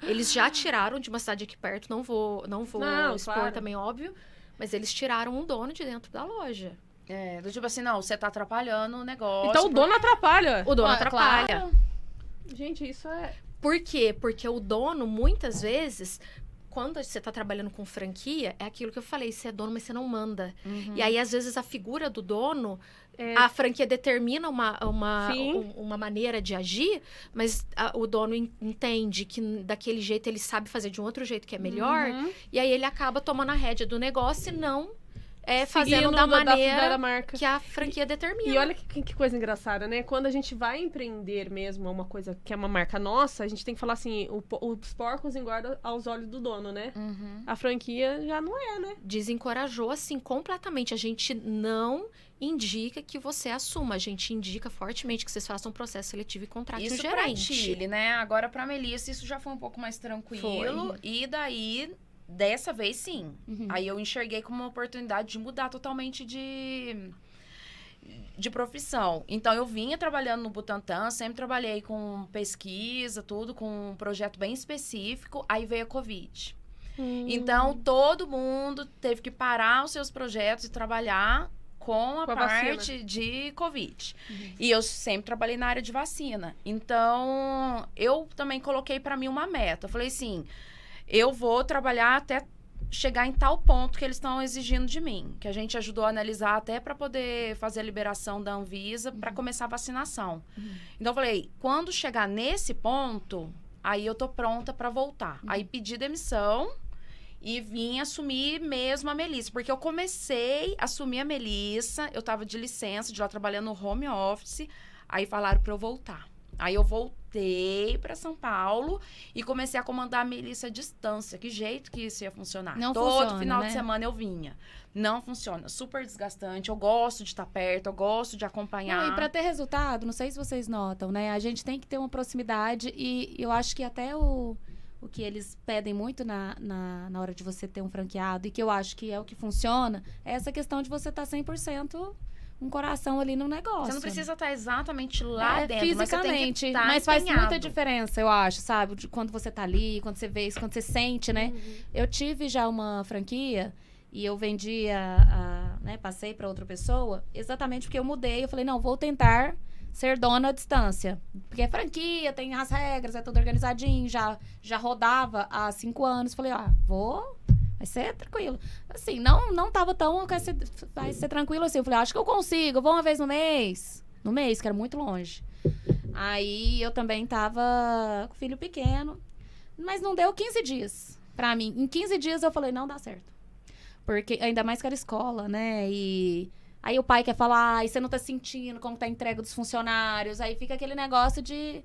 [SPEAKER 4] Eles já tiraram de uma cidade aqui perto, não vou expor também, óbvio, mas eles tiraram um dono de dentro da loja.
[SPEAKER 3] Do tipo assim, não, você tá atrapalhando o negócio.
[SPEAKER 2] Então o dono atrapalha.
[SPEAKER 4] O dono atrapalha.
[SPEAKER 1] Claro.
[SPEAKER 2] Gente, isso é...
[SPEAKER 4] Por quê? Porque o dono, muitas vezes, quando você tá trabalhando com franquia, é aquilo que eu falei, você é dono, mas você não manda. E aí, às vezes, a figura do dono... A franquia determina uma maneira de agir, mas o dono entende que daquele jeito ele sabe fazer de um outro jeito que é melhor, e aí ele acaba tomando a rédea do negócio e não fazendo da maneira
[SPEAKER 2] marca.
[SPEAKER 4] Que a franquia determina.
[SPEAKER 2] E olha que coisa engraçada, né? Quando a gente vai empreender mesmo uma coisa que é uma marca nossa, a gente tem que falar assim, os porcos engordam aos olhos do dono, né? A franquia já não é, né?
[SPEAKER 4] Desencorajou, assim, completamente. A gente não indica que você assuma. A gente indica fortemente que vocês façam um processo seletivo e contrate um gerente.
[SPEAKER 3] Isso pra Chile, né? Agora pra Melissa, isso já foi um pouco mais tranquilo. E daí... Dessa vez, sim. Aí eu enxerguei como uma oportunidade de mudar totalmente de profissão. Então, eu vinha trabalhando no Butantan, sempre trabalhei com pesquisa, tudo, com um projeto bem específico. Aí veio a Covid. Então, todo mundo teve que parar os seus projetos e trabalhar com a parte vacina. De Covid. E eu sempre trabalhei na área de vacina. Então, eu também coloquei para mim uma meta. Eu falei assim... Eu vou trabalhar até chegar em tal ponto que eles estão exigindo de mim. Que a gente ajudou a analisar até para poder fazer a liberação da Anvisa para começar a vacinação. Então, eu falei, quando chegar nesse ponto, aí eu tô pronta para voltar. Aí pedi demissão e vim assumir mesmo a Melissa. Porque eu comecei a assumir a Melissa, eu tava de licença, de lá trabalhando no home office, aí falaram para eu voltar. Aí eu voltei para São Paulo e comecei a comandar a Melissa à distância. Que jeito que isso ia funcionar? Todo final de semana eu vinha. Não funciona. Super desgastante. Eu gosto de estar perto, eu gosto de acompanhar.
[SPEAKER 1] Não, e para ter resultado, não sei se vocês notam, né? A gente tem que ter uma proximidade e eu acho que até o que eles pedem muito na hora de você ter um franqueado e que eu acho que é o que funciona, é essa questão de você estar 100% um coração ali no negócio.
[SPEAKER 3] Você não precisa estar exatamente lá dentro,
[SPEAKER 1] fisicamente,
[SPEAKER 3] mas você tem que estar
[SPEAKER 1] mas faz
[SPEAKER 3] empenhado.
[SPEAKER 1] muita diferença, eu acho, sabe? De quando você tá ali, quando você vê isso, quando você sente, né? Eu tive já uma franquia e eu vendi né, passei para outra pessoa, exatamente porque eu mudei. Eu falei, não, vou tentar ser dona à distância. Porque é franquia, tem as regras, é tudo organizadinho, já rodava há 5 anos. Falei, vai ser tranquilo. Assim, não tava tão... Vai ser tranquilo assim. Eu falei, acho que eu consigo. Eu vou uma vez no mês. No mês, que era muito longe. Aí, eu também tava com filho pequeno. Mas não deu 15 dias pra mim. Em 15 dias, eu falei, não dá certo. Porque, ainda mais que era escola, né? E... Aí, o pai quer falar, e você não tá sentindo como tá a entrega dos funcionários. Aí, fica aquele negócio de...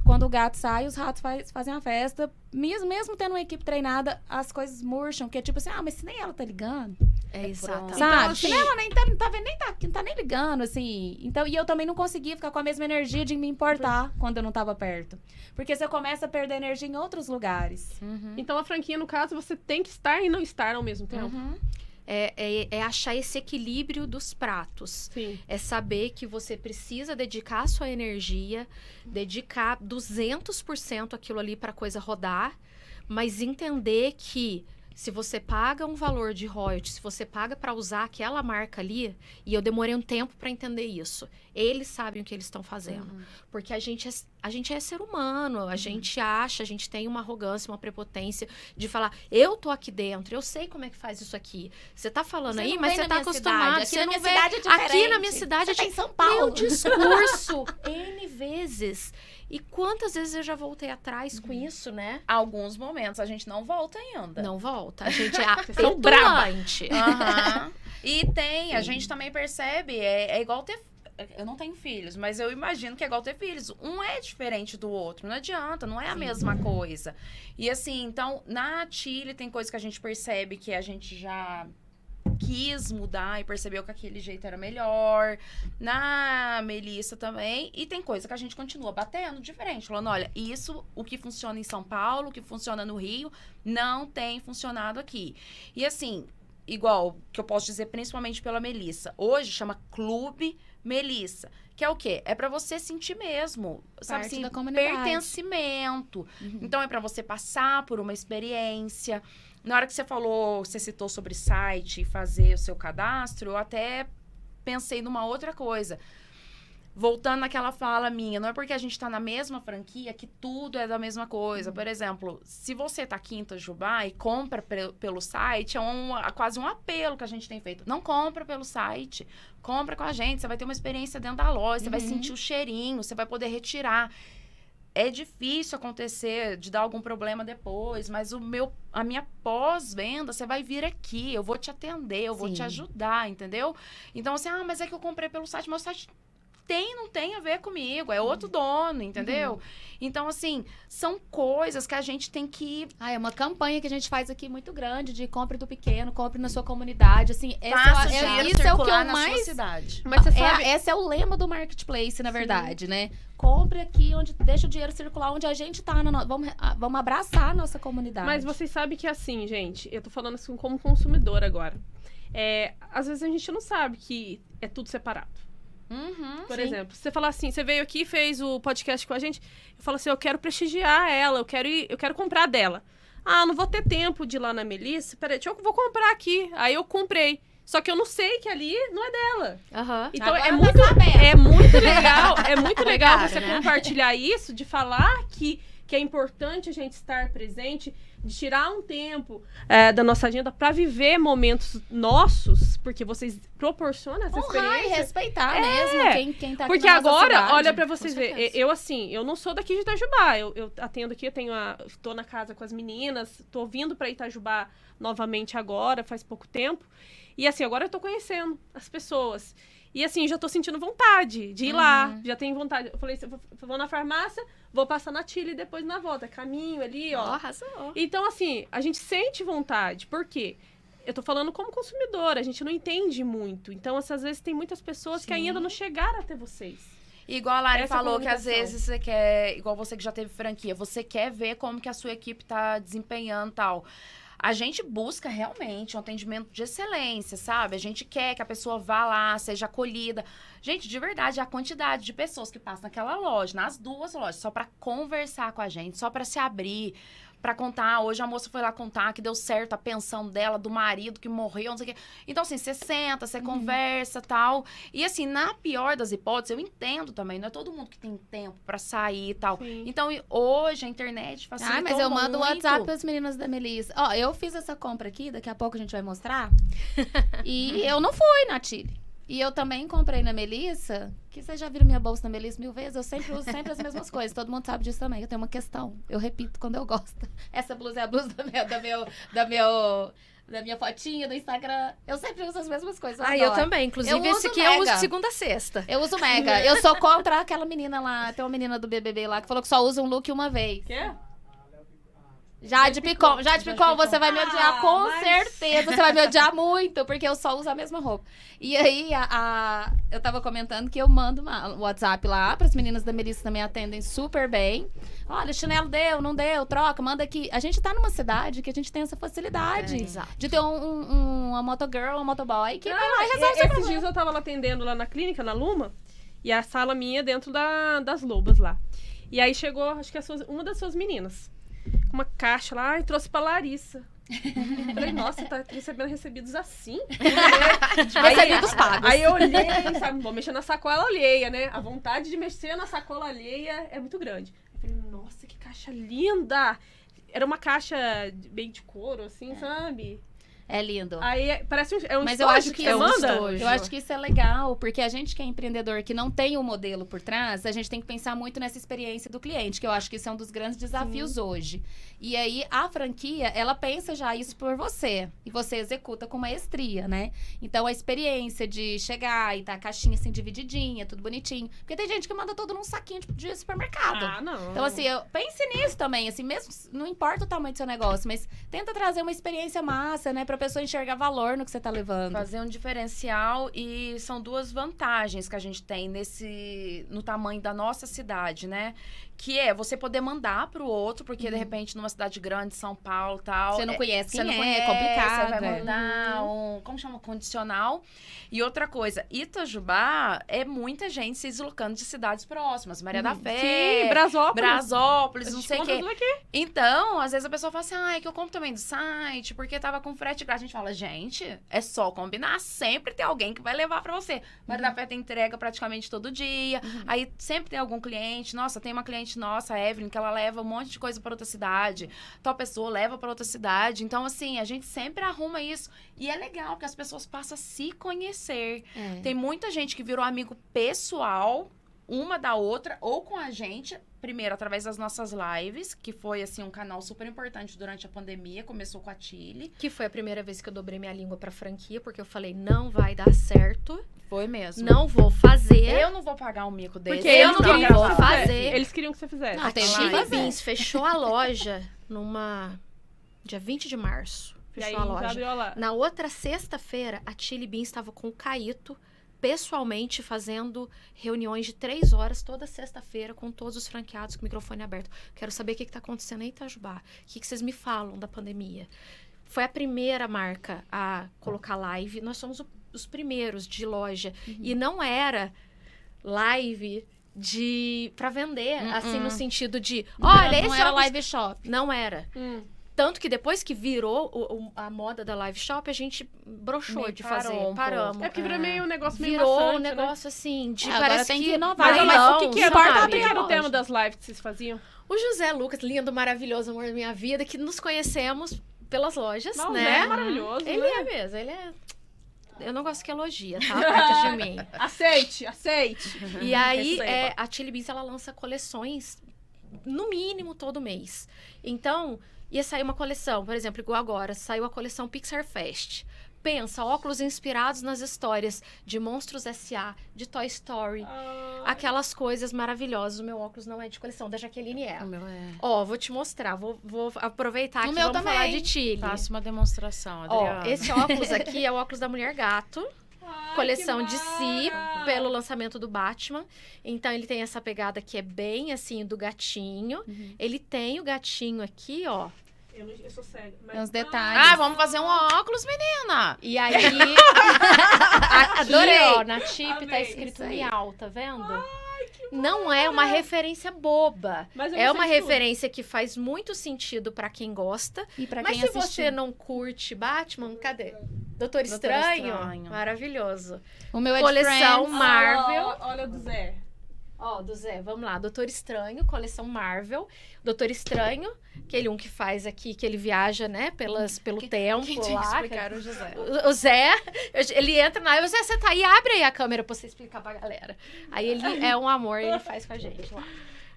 [SPEAKER 1] Quando o gato sai, os ratos fazem a festa. Mesmo tendo uma equipe treinada, as coisas murcham. Que é tipo assim, mas se nem ela tá ligando.
[SPEAKER 4] É exato.
[SPEAKER 1] Sabe?
[SPEAKER 2] Então,
[SPEAKER 1] se
[SPEAKER 2] assim,
[SPEAKER 1] ela não tá nem ligando, assim. Então, e eu também não conseguia ficar com a mesma energia de me importar quando eu não tava perto. Porque você começa a perder energia em outros lugares.
[SPEAKER 2] Então, a franquia, no caso, você tem que estar e não estar ao mesmo tempo.
[SPEAKER 4] É achar esse equilíbrio dos pratos.
[SPEAKER 2] Sim.
[SPEAKER 4] É saber que você precisa dedicar a sua energia, dedicar 200% aquilo ali para a coisa rodar, mas entender que Se você paga um valor de royalties, se você paga para usar aquela marca ali, e eu demorei um tempo para entender isso. Eles sabem o que eles estão fazendo. Porque a gente é ser humano, a gente acha, a gente tem uma arrogância, uma prepotência de falar, eu tô aqui dentro, eu sei como é que faz isso aqui. Você tá falando aí, mas você tá acostumado.
[SPEAKER 1] Aqui
[SPEAKER 4] você
[SPEAKER 1] na
[SPEAKER 4] não
[SPEAKER 1] minha
[SPEAKER 4] vê.
[SPEAKER 1] cidade é diferente.
[SPEAKER 4] Aqui na minha cidade
[SPEAKER 1] você
[SPEAKER 4] é
[SPEAKER 1] tá em São Paulo.
[SPEAKER 4] Meu discurso N vezes. E quantas vezes eu já voltei atrás com isso, né?
[SPEAKER 3] Alguns momentos a gente não volta ainda.
[SPEAKER 4] Não volta. A gente é
[SPEAKER 2] são braba.
[SPEAKER 4] petulante.
[SPEAKER 3] Aham. E a gente também percebe, é igual ter. Eu não tenho filhos, mas eu imagino que é igual ter filhos. Um é diferente do outro, não adianta, não é a mesma coisa. E assim, então, na Chile tem coisa que a gente percebe que a gente já quis mudar e percebeu que aquele jeito era melhor. Na Melissa também. E tem coisa que a gente continua batendo diferente. Falando, olha, isso, o que funciona em São Paulo, o que funciona no Rio, não tem funcionado aqui. E assim, igual, que eu posso dizer principalmente pela Melissa. Hoje chama Clube Melissa. Que é o quê? É pra você sentir mesmo, sabe
[SPEAKER 1] Parte
[SPEAKER 3] assim,
[SPEAKER 1] da comunidade.
[SPEAKER 3] pertencimento. Então é pra você passar por uma experiência. Na hora que você falou, você citou sobre site e fazer o seu cadastro, eu até pensei numa outra coisa. Voltando naquela fala minha, não é porque a gente tá na mesma franquia que tudo é da mesma coisa. Por exemplo, se você tá aqui em Itajubá e compra pelo site, é quase um apelo que a gente tem feito. Não compra pelo site, compra com a gente. Você vai ter uma experiência dentro da loja, você vai sentir o cheirinho, você vai poder retirar. É difícil acontecer de dar algum problema depois, mas a minha pós-venda, você vai vir aqui, eu vou te atender, eu vou te ajudar, entendeu? Então, assim, mas é que eu comprei pelo site, mas o site não tem a ver comigo, é outro dono, entendeu? Então, assim, são coisas que a gente tem que...
[SPEAKER 1] É uma campanha que a gente faz aqui muito grande, de compre do pequeno, compre na sua comunidade, assim, isso é o que eu mais...
[SPEAKER 3] cidade.
[SPEAKER 2] Mas você sabe...
[SPEAKER 1] Esse é o lema do marketplace, na verdade, né? Compre aqui, deixa o dinheiro circular, onde a gente tá. Vamos abraçar a nossa comunidade.
[SPEAKER 2] Mas vocês sabem que assim, gente, eu tô falando assim como consumidor agora. Às vezes a gente não sabe que é tudo separado. Por exemplo, você fala assim, você veio aqui e fez o podcast com a gente, eu falo assim, eu quero prestigiar ela, eu quero comprar dela. Não vou ter tempo de ir lá na Melissa, peraí, eu vou comprar aqui. Aí eu comprei. Só que eu não sei que ali não é dela. Então
[SPEAKER 1] agora
[SPEAKER 2] é muito legal você
[SPEAKER 4] né?
[SPEAKER 2] compartilhar isso, de falar que é importante a gente estar presente, de tirar um tempo da nossa agenda para viver momentos nossos, porque vocês proporcionam essa experiência.
[SPEAKER 1] E respeitar mesmo quem tá aqui
[SPEAKER 2] porque
[SPEAKER 1] na nossa
[SPEAKER 2] agora,
[SPEAKER 1] cidade,
[SPEAKER 2] olha pra vocês
[SPEAKER 1] com
[SPEAKER 2] verem,
[SPEAKER 1] certeza.
[SPEAKER 2] eu não sou daqui de Itajubá, eu atendo aqui, tô na casa com as meninas, tô vindo pra Itajubá novamente agora, faz pouco tempo, e assim, agora eu tô conhecendo as pessoas. E assim, já tô sentindo vontade de ir lá. Já tenho vontade. Eu falei, vou na farmácia, vou passar na Chile e depois na volta. Caminho ali, ó.
[SPEAKER 4] Arrasou.
[SPEAKER 2] Então, assim, a gente sente vontade. Por quê? Eu tô falando como consumidora, a gente não entende muito. Então, às vezes, tem muitas pessoas que ainda não chegaram até vocês.
[SPEAKER 3] Igual a Lari falou que às
[SPEAKER 2] comunicação.
[SPEAKER 3] vezes você quer, igual você que já teve franquia, você quer ver como que a sua equipe tá desempenhando e tal. A gente busca realmente um atendimento de excelência, sabe? A gente quer que a pessoa vá lá, seja acolhida. Gente, de verdade, a quantidade de pessoas que passam naquela loja, nas duas lojas, só pra conversar com a gente, só pra se abrir, pra contar. Hoje a moça foi lá contar que deu certo a pensão dela, do marido que morreu, não sei o quê. Então, assim, você senta, você conversa e tal. E, assim, na pior das hipóteses, eu entendo também, não é todo mundo que tem tempo pra sair e tal.
[SPEAKER 2] Sim.
[SPEAKER 3] Então, hoje a internet facilitou
[SPEAKER 1] Mas eu mando o
[SPEAKER 3] muito.
[SPEAKER 1] WhatsApp pras meninas da Melissa. Eu fiz essa compra aqui, daqui a pouco a gente vai mostrar. E eu não fui na Chile. E eu também comprei na Melissa, que vocês já viram minha bolsa na Melissa 1000 vezes, eu sempre uso as mesmas coisas. Todo mundo sabe disso também. Eu tenho uma questão. Eu repito quando eu gosto. Essa blusa é a blusa da minha fotinha do Instagram. Eu sempre uso as mesmas coisas.
[SPEAKER 4] Eu também. Inclusive,
[SPEAKER 1] Eu
[SPEAKER 4] esse
[SPEAKER 1] uso
[SPEAKER 4] aqui eu uso
[SPEAKER 1] Mega.
[SPEAKER 4] de segunda a sexta.
[SPEAKER 1] Eu uso Mega. Eu sou contra aquela menina lá, tem uma menina do BBB lá, que falou que só usa um look uma vez.
[SPEAKER 2] Quê?
[SPEAKER 1] Jade Picon, você vai me odiar com
[SPEAKER 2] mas-
[SPEAKER 1] certeza. Você vai me odiar muito, porque eu só uso a mesma roupa. E aí, eu tava comentando que eu mando o WhatsApp lá, pras meninas da Melissa também atendem super bem. Olha, chinelo deu, não deu, troca, manda aqui. A gente tá numa cidade que a gente tem essa facilidade
[SPEAKER 4] Exato.
[SPEAKER 1] de ter uma motogirl, uma motoboy, que vai lá e resolve seu
[SPEAKER 2] Esses
[SPEAKER 1] problema.
[SPEAKER 2] dias eu tava lá atendendo lá na clínica, na Luma, e a sala minha é dentro das lobas lá. E aí chegou, acho que uma das suas meninas, com uma caixa lá, e trouxe pra Larissa. Falei, nossa, você tá recebendo recebidos assim?
[SPEAKER 1] Recebidos pagos.
[SPEAKER 2] Aí eu olhei, sabe, vou mexer na sacola alheia, né? A vontade de mexer na sacola alheia é muito grande. Eu falei, nossa, que caixa linda! Era uma caixa bem de couro, assim, sabe?
[SPEAKER 1] É lindo.
[SPEAKER 2] Aí parece um
[SPEAKER 1] Mas
[SPEAKER 2] estojo
[SPEAKER 1] eu acho que
[SPEAKER 2] você manda.
[SPEAKER 1] Eu acho que isso é legal, porque a gente que é empreendedor, que não tem o modelo por trás, a gente tem que pensar muito nessa experiência do cliente, que eu acho que isso é um dos grandes desafios hoje. E aí, a franquia, ela pensa já isso por você. E você executa com maestria, né? Então, a experiência de chegar e tá a caixinha assim, divididinha, tudo bonitinho. Porque tem gente que manda tudo num saquinho de supermercado.
[SPEAKER 2] Ah, não.
[SPEAKER 1] Então, assim, pense nisso também, assim, mesmo, não importa o tamanho do seu negócio, mas tenta trazer uma experiência massa, né, pra pessoa enxergar valor no que você tá levando.
[SPEAKER 3] Fazer um diferencial, e são duas vantagens que a gente tem no tamanho da nossa cidade, né? Que é você poder mandar pro outro, porque de repente numa cidade grande, São Paulo, tal,
[SPEAKER 1] Você não conhece
[SPEAKER 3] você
[SPEAKER 1] quem
[SPEAKER 3] não
[SPEAKER 1] é,
[SPEAKER 3] conhece,
[SPEAKER 1] complicado.
[SPEAKER 3] você vai mandar como chama, condicional. E outra coisa, Itajubá é muita gente se deslocando de cidades próximas, Maria da Fé,
[SPEAKER 2] Sim,
[SPEAKER 3] Brasópolis, não sei o quê.
[SPEAKER 2] Tudo aqui.
[SPEAKER 3] Então, às vezes a pessoa fala assim, é que eu compro também do site, porque tava com frete grátis. A gente fala, gente, é só combinar, sempre tem alguém que vai levar pra você. Maria da Fé tem entrega praticamente todo dia, aí sempre tem algum cliente, nossa, tem uma cliente nossa, a Evelyn, que ela leva um monte de coisa pra outra cidade, tal pessoa leva pra outra cidade, então assim, a gente sempre arruma isso, e é legal, porque as pessoas passam a se conhecer. Tem muita gente que virou amigo pessoal, uma da outra, ou com a gente, primeiro através das nossas lives, que foi assim um canal super importante durante a pandemia, começou com a Tilly.
[SPEAKER 4] Que foi a primeira vez que eu dobrei minha língua pra franquia, porque eu falei, não vai dar certo.
[SPEAKER 3] Foi mesmo.
[SPEAKER 4] Não vou fazer.
[SPEAKER 3] Eu não vou pagar um mico desse.
[SPEAKER 2] Porque
[SPEAKER 4] eu
[SPEAKER 2] eles
[SPEAKER 4] não
[SPEAKER 2] queriam
[SPEAKER 4] vou
[SPEAKER 2] que você
[SPEAKER 4] fazer.
[SPEAKER 2] fizesse. Eles queriam que você fizesse.
[SPEAKER 1] Não,
[SPEAKER 4] A
[SPEAKER 1] tem que
[SPEAKER 4] Chili
[SPEAKER 1] fazer.
[SPEAKER 4] Beans fechou a loja dia 20 de março.
[SPEAKER 2] E aí
[SPEAKER 4] Fechou a
[SPEAKER 2] já
[SPEAKER 4] loja.
[SPEAKER 2] abriu lá.
[SPEAKER 4] Na outra sexta-feira, a Chili Beans estava com o Caíto, pessoalmente fazendo reuniões de 3 horas toda sexta-feira com todos os franqueados com o microfone aberto. Quero saber o que está acontecendo em Itajubá. O que vocês me falam da pandemia? Foi a primeira marca a colocar live. Nós somos os primeiros de loja. E não era live para vender, assim, no sentido de... Olha,
[SPEAKER 1] não
[SPEAKER 4] esse
[SPEAKER 1] era
[SPEAKER 4] óculos...
[SPEAKER 1] live shop.
[SPEAKER 4] Não era. Tanto que depois que virou a moda da live shop, a gente broxou
[SPEAKER 3] Meio
[SPEAKER 4] de
[SPEAKER 3] parou
[SPEAKER 4] fazer.
[SPEAKER 3] um pouco.
[SPEAKER 4] Paramos.
[SPEAKER 2] É porque virou meio um negócio meio
[SPEAKER 4] Virou
[SPEAKER 2] maçante,
[SPEAKER 4] um negócio assim, de
[SPEAKER 1] Agora
[SPEAKER 4] parece
[SPEAKER 1] tem
[SPEAKER 4] que...
[SPEAKER 1] que inovar.
[SPEAKER 2] Mas
[SPEAKER 1] Bailão,
[SPEAKER 2] o que era?
[SPEAKER 1] sabe?
[SPEAKER 2] O que era o
[SPEAKER 1] Loja.
[SPEAKER 2] tema das lives que vocês faziam?
[SPEAKER 4] O José Lucas, lindo, maravilhoso, amor da minha vida, que nos conhecemos pelas lojas,
[SPEAKER 2] Não,
[SPEAKER 4] né?
[SPEAKER 2] é maravilhoso,
[SPEAKER 4] Ele
[SPEAKER 2] né?
[SPEAKER 4] é mesmo, ele é... Eu não gosto que elogia, tá? Perto de mim.
[SPEAKER 2] Aceite.
[SPEAKER 4] E aí,
[SPEAKER 2] Receba.
[SPEAKER 4] a Chili Beans, ela lança coleções, no mínimo, todo mês. Então, ia sair uma coleção, por exemplo, igual agora, saiu a coleção Pixar Fest. Pensa, óculos inspirados nas histórias de Monstros S.A., de Toy Story, aquelas coisas maravilhosas. O meu óculos não é de coleção, da Jaqueline é.
[SPEAKER 3] O meu é...
[SPEAKER 4] Ó, vou te mostrar, vou aproveitar
[SPEAKER 1] O
[SPEAKER 4] que
[SPEAKER 1] meu
[SPEAKER 4] vamos falar
[SPEAKER 1] também.
[SPEAKER 4] de Chile.
[SPEAKER 3] Faça uma demonstração, Adriana.
[SPEAKER 4] Ó, esse óculos aqui é o óculos da Mulher Gato. Coleção de si, pelo lançamento do Batman. Então, ele tem essa pegada que é bem, assim, do gatinho. Ele tem o gatinho aqui, ó.
[SPEAKER 2] Eu sou cega.
[SPEAKER 1] Tem uns detalhes.
[SPEAKER 3] Ah, vamos fazer um óculos, menina!
[SPEAKER 4] E aí,
[SPEAKER 1] Adorei.
[SPEAKER 4] aqui, ó, na chip tá
[SPEAKER 2] Amei.
[SPEAKER 4] escrito
[SPEAKER 1] Isso aí.
[SPEAKER 4] Miau, tá vendo? Não é uma referência boba.
[SPEAKER 2] Mas eu
[SPEAKER 4] É
[SPEAKER 2] gostei
[SPEAKER 4] uma
[SPEAKER 2] de tudo.
[SPEAKER 4] referência que faz muito sentido pra quem gosta.
[SPEAKER 1] E pra
[SPEAKER 4] Mas
[SPEAKER 1] quem
[SPEAKER 4] se
[SPEAKER 1] assistiu.
[SPEAKER 4] você não curte Batman, cadê? Doutor Estranho?
[SPEAKER 3] Estranho.
[SPEAKER 4] Maravilhoso.
[SPEAKER 1] O meu é
[SPEAKER 4] Coleção
[SPEAKER 1] de Friends.
[SPEAKER 4] Marvel.
[SPEAKER 2] Olha o do Zé.
[SPEAKER 4] Ó, do Zé, vamos lá. Doutor Estranho, coleção Marvel. Doutor Estranho, aquele um que faz aqui, que ele viaja, né, pelo tempo
[SPEAKER 3] Quem tinha que
[SPEAKER 4] lá.
[SPEAKER 3] explicar o José?
[SPEAKER 4] O Zé, ele entra na live, Zé, você tá aí, abre aí a câmera pra você explicar pra galera. Aí ele é um amor, ele faz com a gente lá.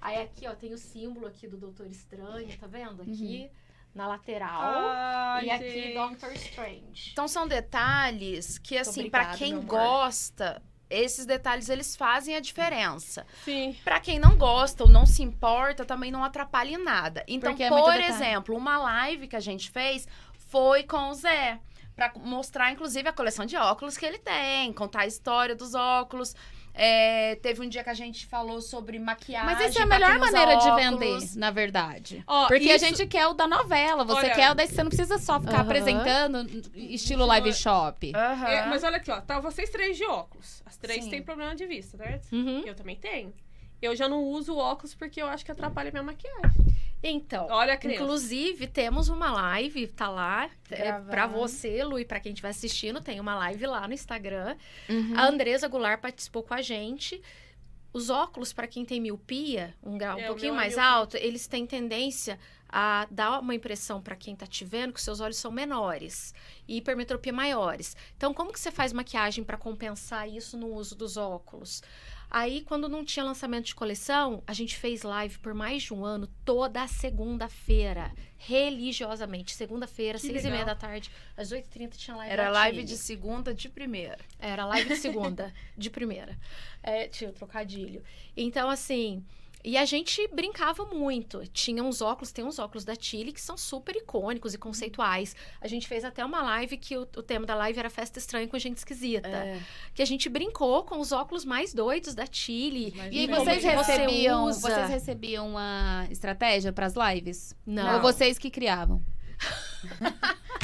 [SPEAKER 4] Aí aqui, ó, tem o símbolo aqui do Doutor Estranho, tá vendo? Aqui, na lateral.
[SPEAKER 2] Ai,
[SPEAKER 4] E aqui,
[SPEAKER 2] gente.
[SPEAKER 4] Doctor Strange.
[SPEAKER 3] Então são detalhes que, assim,
[SPEAKER 4] obrigada,
[SPEAKER 3] pra quem
[SPEAKER 4] meu amor.
[SPEAKER 3] gosta, esses detalhes eles fazem a diferença.
[SPEAKER 2] Sim.
[SPEAKER 3] Pra quem não gosta ou não se importa, também não atrapalha em nada. Então,
[SPEAKER 1] Porque é muito
[SPEAKER 3] por
[SPEAKER 1] detalhe.
[SPEAKER 3] exemplo, uma live que a gente fez foi com o Zé. Pra mostrar, inclusive, a coleção de óculos que ele tem, contar a história dos óculos. Teve um dia que a gente falou sobre maquiagem.
[SPEAKER 1] Mas essa é a
[SPEAKER 3] pra
[SPEAKER 1] melhor
[SPEAKER 3] quem usa
[SPEAKER 1] maneira de
[SPEAKER 3] óculos.
[SPEAKER 1] vender, na verdade.
[SPEAKER 2] Ó,
[SPEAKER 1] Porque a
[SPEAKER 2] isso-
[SPEAKER 1] gente quer o da novela, você
[SPEAKER 2] Olha-
[SPEAKER 1] quer o daí você não precisa só ficar
[SPEAKER 4] Aham.
[SPEAKER 1] apresentando estilo live shop.
[SPEAKER 3] Aham.
[SPEAKER 2] Mas olha aqui, ó. Tá vocês três de óculos. As três
[SPEAKER 3] Sim.
[SPEAKER 2] têm problema de vista, certo?
[SPEAKER 4] Uhum.
[SPEAKER 2] Eu também tenho. Eu já não uso óculos porque eu acho que atrapalha minha maquiagem.
[SPEAKER 4] Então,
[SPEAKER 2] Olha a criança.
[SPEAKER 4] inclusive, temos uma live, tá lá,
[SPEAKER 3] Gravada.
[SPEAKER 4] pra você, Lu, e pra quem estiver assistindo, tem uma live lá no Instagram.
[SPEAKER 3] Uhum.
[SPEAKER 4] A Andresa Goulart participou com a gente. Os óculos, pra quem tem miopia, um grau um
[SPEAKER 2] o
[SPEAKER 4] pouquinho
[SPEAKER 2] meu é
[SPEAKER 4] mais
[SPEAKER 2] miopia.
[SPEAKER 4] alto, eles têm tendência a dar uma impressão pra quem tá te vendo que seus olhos são menores e hipermetropia maiores. Então, como que você faz maquiagem pra compensar isso no uso dos óculos? Aí, quando não tinha lançamento de coleção, a gente fez live por mais de um ano, toda segunda-feira, religiosamente. Segunda-feira,
[SPEAKER 2] Que
[SPEAKER 4] 6h30
[SPEAKER 2] legal.
[SPEAKER 4] da tarde, às 8h30 tinha live
[SPEAKER 3] Era
[SPEAKER 4] da
[SPEAKER 3] live
[SPEAKER 4] Tilly.
[SPEAKER 3] de segunda de primeira.
[SPEAKER 4] Era live de segunda, de primeira. Tinha o trocadilho. Então, assim... E a gente brincava muito. Tinha uns óculos, tem uns óculos da Tilly que são super icônicos e conceituais. A gente fez até uma live que o tema da live era Festa Estranha com Gente Esquisita. Que a gente brincou com os óculos mais doidos da Tilly.
[SPEAKER 1] E aí
[SPEAKER 4] como
[SPEAKER 1] vocês
[SPEAKER 4] que você
[SPEAKER 1] recebiam,
[SPEAKER 4] usa.
[SPEAKER 1] vocês recebiam uma estratégia pras lives?
[SPEAKER 4] Não.
[SPEAKER 1] Ou vocês que criavam?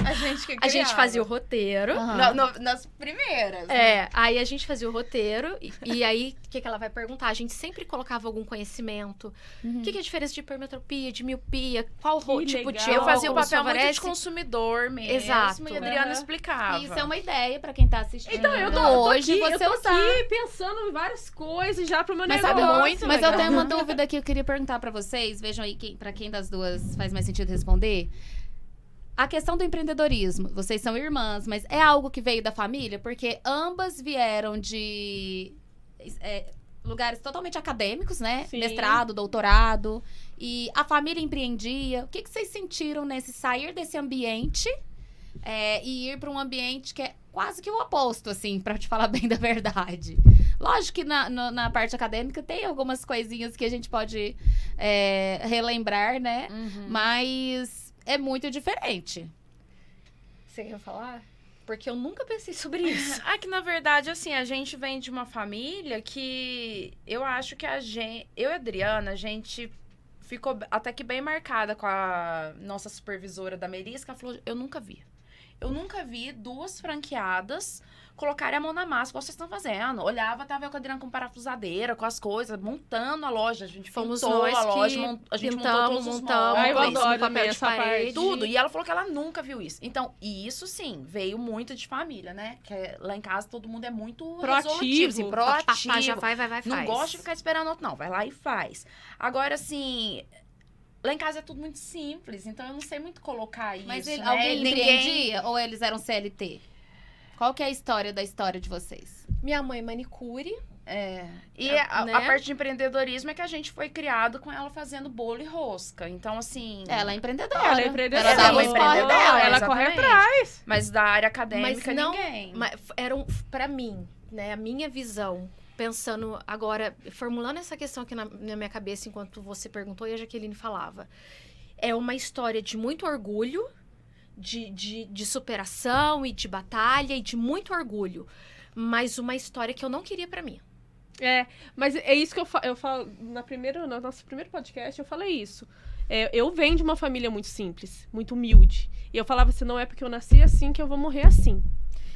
[SPEAKER 3] A gente que
[SPEAKER 4] A gente
[SPEAKER 3] criava.
[SPEAKER 4] fazia o roteiro.
[SPEAKER 1] Aham.
[SPEAKER 3] Nas primeiras. né?
[SPEAKER 4] Aí a gente fazia o roteiro, e aí o que ela vai perguntar? A gente sempre colocava algum conhecimento.
[SPEAKER 1] Uhum.
[SPEAKER 4] O que é a diferença de hipermetropia, de miopia? Qual
[SPEAKER 2] Que
[SPEAKER 4] tipo de
[SPEAKER 2] legal.
[SPEAKER 3] Eu fazia o
[SPEAKER 4] óculos
[SPEAKER 3] papel muito
[SPEAKER 4] favorece?
[SPEAKER 3] de consumidor mesmo.
[SPEAKER 4] Exato.
[SPEAKER 3] E a Adriana
[SPEAKER 2] Aham.
[SPEAKER 3] explicava.
[SPEAKER 1] Isso é uma ideia pra quem tá assistindo.
[SPEAKER 2] Então, eu tô
[SPEAKER 1] hoje
[SPEAKER 2] aqui,
[SPEAKER 1] você
[SPEAKER 2] eu tô
[SPEAKER 1] usar.
[SPEAKER 2] aqui pensando em várias coisas já pro meu
[SPEAKER 1] Mas
[SPEAKER 2] negócio.
[SPEAKER 1] sabe
[SPEAKER 3] muito
[SPEAKER 1] Mas eu
[SPEAKER 3] legal.
[SPEAKER 1] tenho uma dúvida que eu queria perguntar pra vocês. Vejam aí pra quem das duas faz mais sentido responder. A questão do empreendedorismo. Vocês são irmãs, mas é algo que veio da família? Porque ambas vieram de lugares totalmente acadêmicos, né?
[SPEAKER 2] Sim.
[SPEAKER 1] Mestrado, doutorado. E a família empreendia. O que vocês sentiram nesse sair desse ambiente e ir pra um ambiente que é quase que o oposto, assim, pra te falar bem da verdade? Lógico que na parte acadêmica tem algumas coisinhas que a gente pode relembrar, né?
[SPEAKER 3] Uhum.
[SPEAKER 1] Mas é muito diferente.
[SPEAKER 4] Você quer falar? Porque eu nunca pensei sobre isso.
[SPEAKER 3] É que, na verdade, assim, a gente vem de uma família que eu acho que eu e a Adriana, a gente ficou até que bem marcada com a nossa supervisora da Merisca. Ela falou, eu nunca vi duas franqueadas colocarem a mão na massa, igual vocês estão fazendo. Olhava, tava eu com a Adriana com parafusadeira, com as coisas, montando a loja. A gente
[SPEAKER 4] Fomos
[SPEAKER 3] pintou
[SPEAKER 4] nós
[SPEAKER 3] a loja,
[SPEAKER 4] que
[SPEAKER 3] a gente
[SPEAKER 4] pintamos,
[SPEAKER 3] montou todos os
[SPEAKER 4] montamos,
[SPEAKER 2] Ah, eu
[SPEAKER 3] móveis.
[SPEAKER 2] adoro
[SPEAKER 4] no papel
[SPEAKER 2] também
[SPEAKER 4] de
[SPEAKER 2] essa
[SPEAKER 4] parede.
[SPEAKER 2] parte.
[SPEAKER 3] Tudo. E ela falou que ela nunca viu isso. Então, e isso sim, veio muito de família, né? Que lá em casa todo mundo é muito
[SPEAKER 2] Proativo.
[SPEAKER 3] resolutivo, assim, proativo.
[SPEAKER 4] Pá, já vai, faz.
[SPEAKER 3] Não gosta de ficar esperando outro, não. Vai lá e faz. Agora, assim, lá em casa é tudo muito simples, então eu não sei muito colocar isso.
[SPEAKER 1] Mas
[SPEAKER 3] né?
[SPEAKER 1] alguém empreendia ou eles eram CLT? Qual que é a história da história de vocês?
[SPEAKER 4] Minha mãe manicure.
[SPEAKER 3] E
[SPEAKER 4] né?
[SPEAKER 3] a parte de empreendedorismo é que a gente foi criado com ela fazendo bolo e rosca. Então, assim.
[SPEAKER 1] Ela é empreendedora.
[SPEAKER 2] Ela é empreendedora.
[SPEAKER 1] Ela dá uma
[SPEAKER 3] Sim,
[SPEAKER 1] história
[SPEAKER 3] empreendedora,
[SPEAKER 1] dela.
[SPEAKER 2] Ela corre
[SPEAKER 3] exatamente.
[SPEAKER 2] atrás.
[SPEAKER 3] Mas da área acadêmica,
[SPEAKER 4] Mas não-
[SPEAKER 3] ninguém.
[SPEAKER 4] Mas pra mim, né, a minha visão, pensando agora, formulando essa questão aqui na minha cabeça enquanto você perguntou e a Jaqueline falava. É uma história de muito orgulho, de superação e de batalha e de muito orgulho. Mas uma história que eu não queria pra mim.
[SPEAKER 2] Mas é isso que eu falo no nosso primeiro podcast, eu falei isso. Eu venho de uma família muito simples, muito humilde. E eu falava assim, não é porque eu nasci assim que eu vou morrer assim.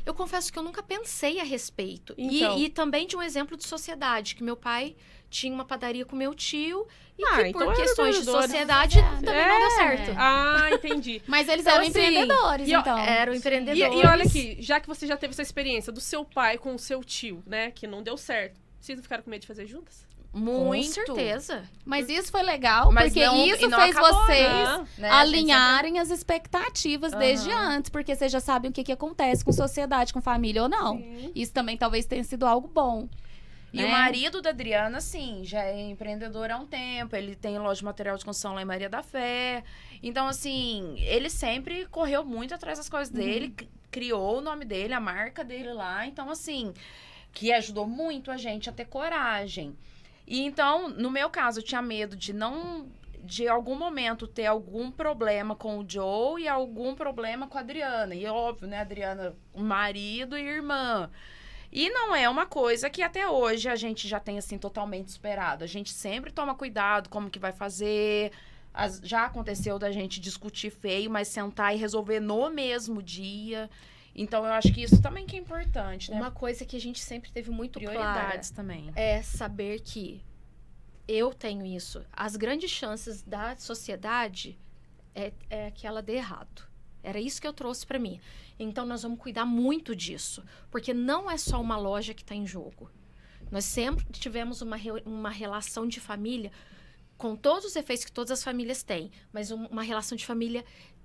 [SPEAKER 4] Eu confesso que eu nunca pensei a respeito.
[SPEAKER 2] Então.
[SPEAKER 4] E também de um exemplo de sociedade, que meu pai tinha uma padaria com meu tio e
[SPEAKER 2] Ah,
[SPEAKER 4] que
[SPEAKER 2] então
[SPEAKER 4] por
[SPEAKER 2] era
[SPEAKER 4] questões de
[SPEAKER 2] empreendedora.
[SPEAKER 4] sociedade
[SPEAKER 1] É.
[SPEAKER 4] também não deu certo.
[SPEAKER 2] Ah, entendi.
[SPEAKER 1] Mas eles
[SPEAKER 4] Então,
[SPEAKER 1] eram
[SPEAKER 4] assim,
[SPEAKER 1] empreendedores, então.
[SPEAKER 4] Eram
[SPEAKER 2] E
[SPEAKER 4] empreendedores.
[SPEAKER 2] olha aqui, já que você já teve essa experiência do seu pai com o seu tio, né, que não deu certo, vocês não ficaram com medo de fazer juntas?
[SPEAKER 3] Muito.
[SPEAKER 4] Com certeza.
[SPEAKER 1] Mas isso foi legal,
[SPEAKER 3] Mas
[SPEAKER 1] porque
[SPEAKER 3] não-
[SPEAKER 1] isso
[SPEAKER 3] e não
[SPEAKER 1] fez
[SPEAKER 3] acabou,
[SPEAKER 1] vocês
[SPEAKER 3] né?
[SPEAKER 1] alinharem as expectativas desde
[SPEAKER 3] Aham.
[SPEAKER 1] antes, porque vocês já sabem o que acontece com sociedade, com família ou não.
[SPEAKER 2] Sim.
[SPEAKER 1] Isso também talvez tenha sido algo bom.
[SPEAKER 3] E
[SPEAKER 1] né?
[SPEAKER 3] o marido da Adriana, sim, já é empreendedor há um tempo. Ele tem loja de material de construção lá em Maria da Fé. Então, assim, ele sempre correu muito atrás das coisas dele, criou o nome dele, a marca dele lá. Então, assim, que ajudou muito a gente a ter coragem. E então, no meu caso, eu tinha medo de algum momento ter algum problema com o Joe e algum problema com a Adriana. E óbvio, né, Adriana, o marido e irmã. E não é uma coisa que até hoje a gente já tem, assim, totalmente superado. A gente sempre toma cuidado como que vai fazer. Já aconteceu da gente discutir feio, mas sentar e resolver no mesmo dia. Então, eu acho que isso também que é importante, né?
[SPEAKER 4] Uma coisa que a gente sempre teve muito clara
[SPEAKER 3] Prioridades também.
[SPEAKER 4] é saber que eu tenho isso. As grandes chances da sociedade é que ela dê errado. Era isso que eu trouxe para mim. Então, nós vamos cuidar muito disso. Porque não é só uma loja que está em jogo. Nós sempre tivemos uma relação de família com todos os efeitos que todas as famílias têm. Mas uma relação de família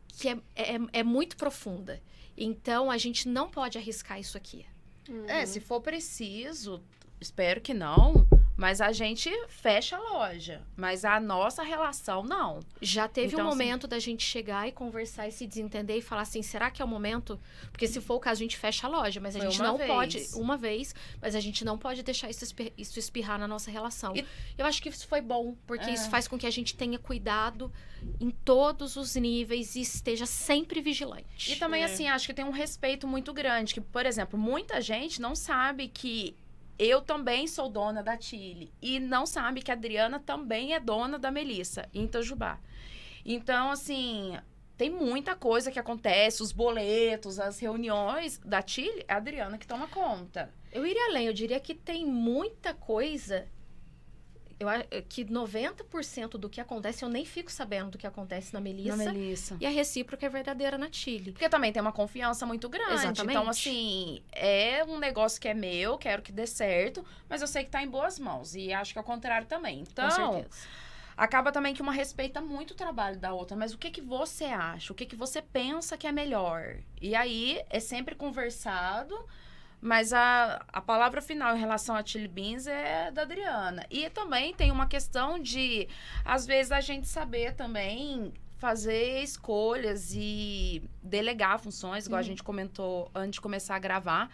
[SPEAKER 4] que é muito profunda. Então, a gente não pode arriscar isso aqui.
[SPEAKER 3] Se for preciso, espero que não, mas a gente fecha a loja. Mas a nossa relação, não.
[SPEAKER 4] Já teve
[SPEAKER 3] Então,
[SPEAKER 4] um momento da gente chegar e conversar e se desentender e falar assim, será que é o momento? Porque se for o caso, a gente fecha a loja, mas a
[SPEAKER 3] Foi
[SPEAKER 4] gente
[SPEAKER 3] uma
[SPEAKER 4] não
[SPEAKER 3] vez.
[SPEAKER 4] pode, uma vez, mas a gente não pode deixar isso espirrar na nossa relação. Eu acho que isso foi bom, porque isso faz com que a gente tenha cuidado em todos os níveis e esteja sempre vigilante.
[SPEAKER 3] E também, assim, acho que tem um respeito muito grande. Que, por exemplo, muita gente não sabe que eu também sou dona da Tilly. E não sabe que a Adriana também é dona da Melissa, em Itajubá. Então, assim, tem muita coisa que acontece. Os boletos, as reuniões da Tilly, é a Adriana que toma conta.
[SPEAKER 4] Eu iria além, eu diria que tem muita coisa... que 90% do que acontece, eu nem fico sabendo do que acontece na Melissa. E a recíproca é verdadeira na Tilly.
[SPEAKER 3] Porque também tem uma confiança muito grande.
[SPEAKER 4] Exatamente.
[SPEAKER 3] Então, assim, é um negócio que é meu, quero que dê certo, mas eu sei que tá em boas mãos. E acho que é o contrário também. Então,
[SPEAKER 4] Com certeza.
[SPEAKER 3] acaba também que uma respeita muito o trabalho da outra. Mas o que você acha? O que você pensa que é melhor? E aí, é sempre conversado... Mas a palavra final em relação a Tilly Beans é da Adriana. E também tem uma questão de, às vezes, a gente saber também fazer escolhas e delegar funções, igual a gente comentou antes de começar a gravar.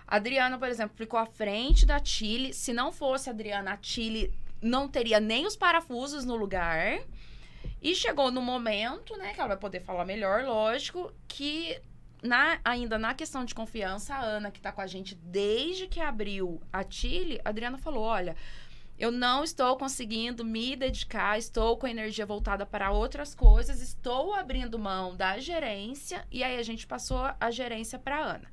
[SPEAKER 3] A Adriana, por exemplo, ficou à frente da Tilly. Se não fosse a Adriana, a Tilly não teria nem os parafusos no lugar. E chegou no momento, né, que ela vai poder falar melhor, lógico, que... ainda na questão de confiança, a Ana, que tá com a gente desde que abriu a Tilly, a Adriana falou, olha, eu não estou conseguindo me dedicar, estou com a energia voltada para outras coisas, estou abrindo mão da gerência, e aí a gente passou a gerência para Ana.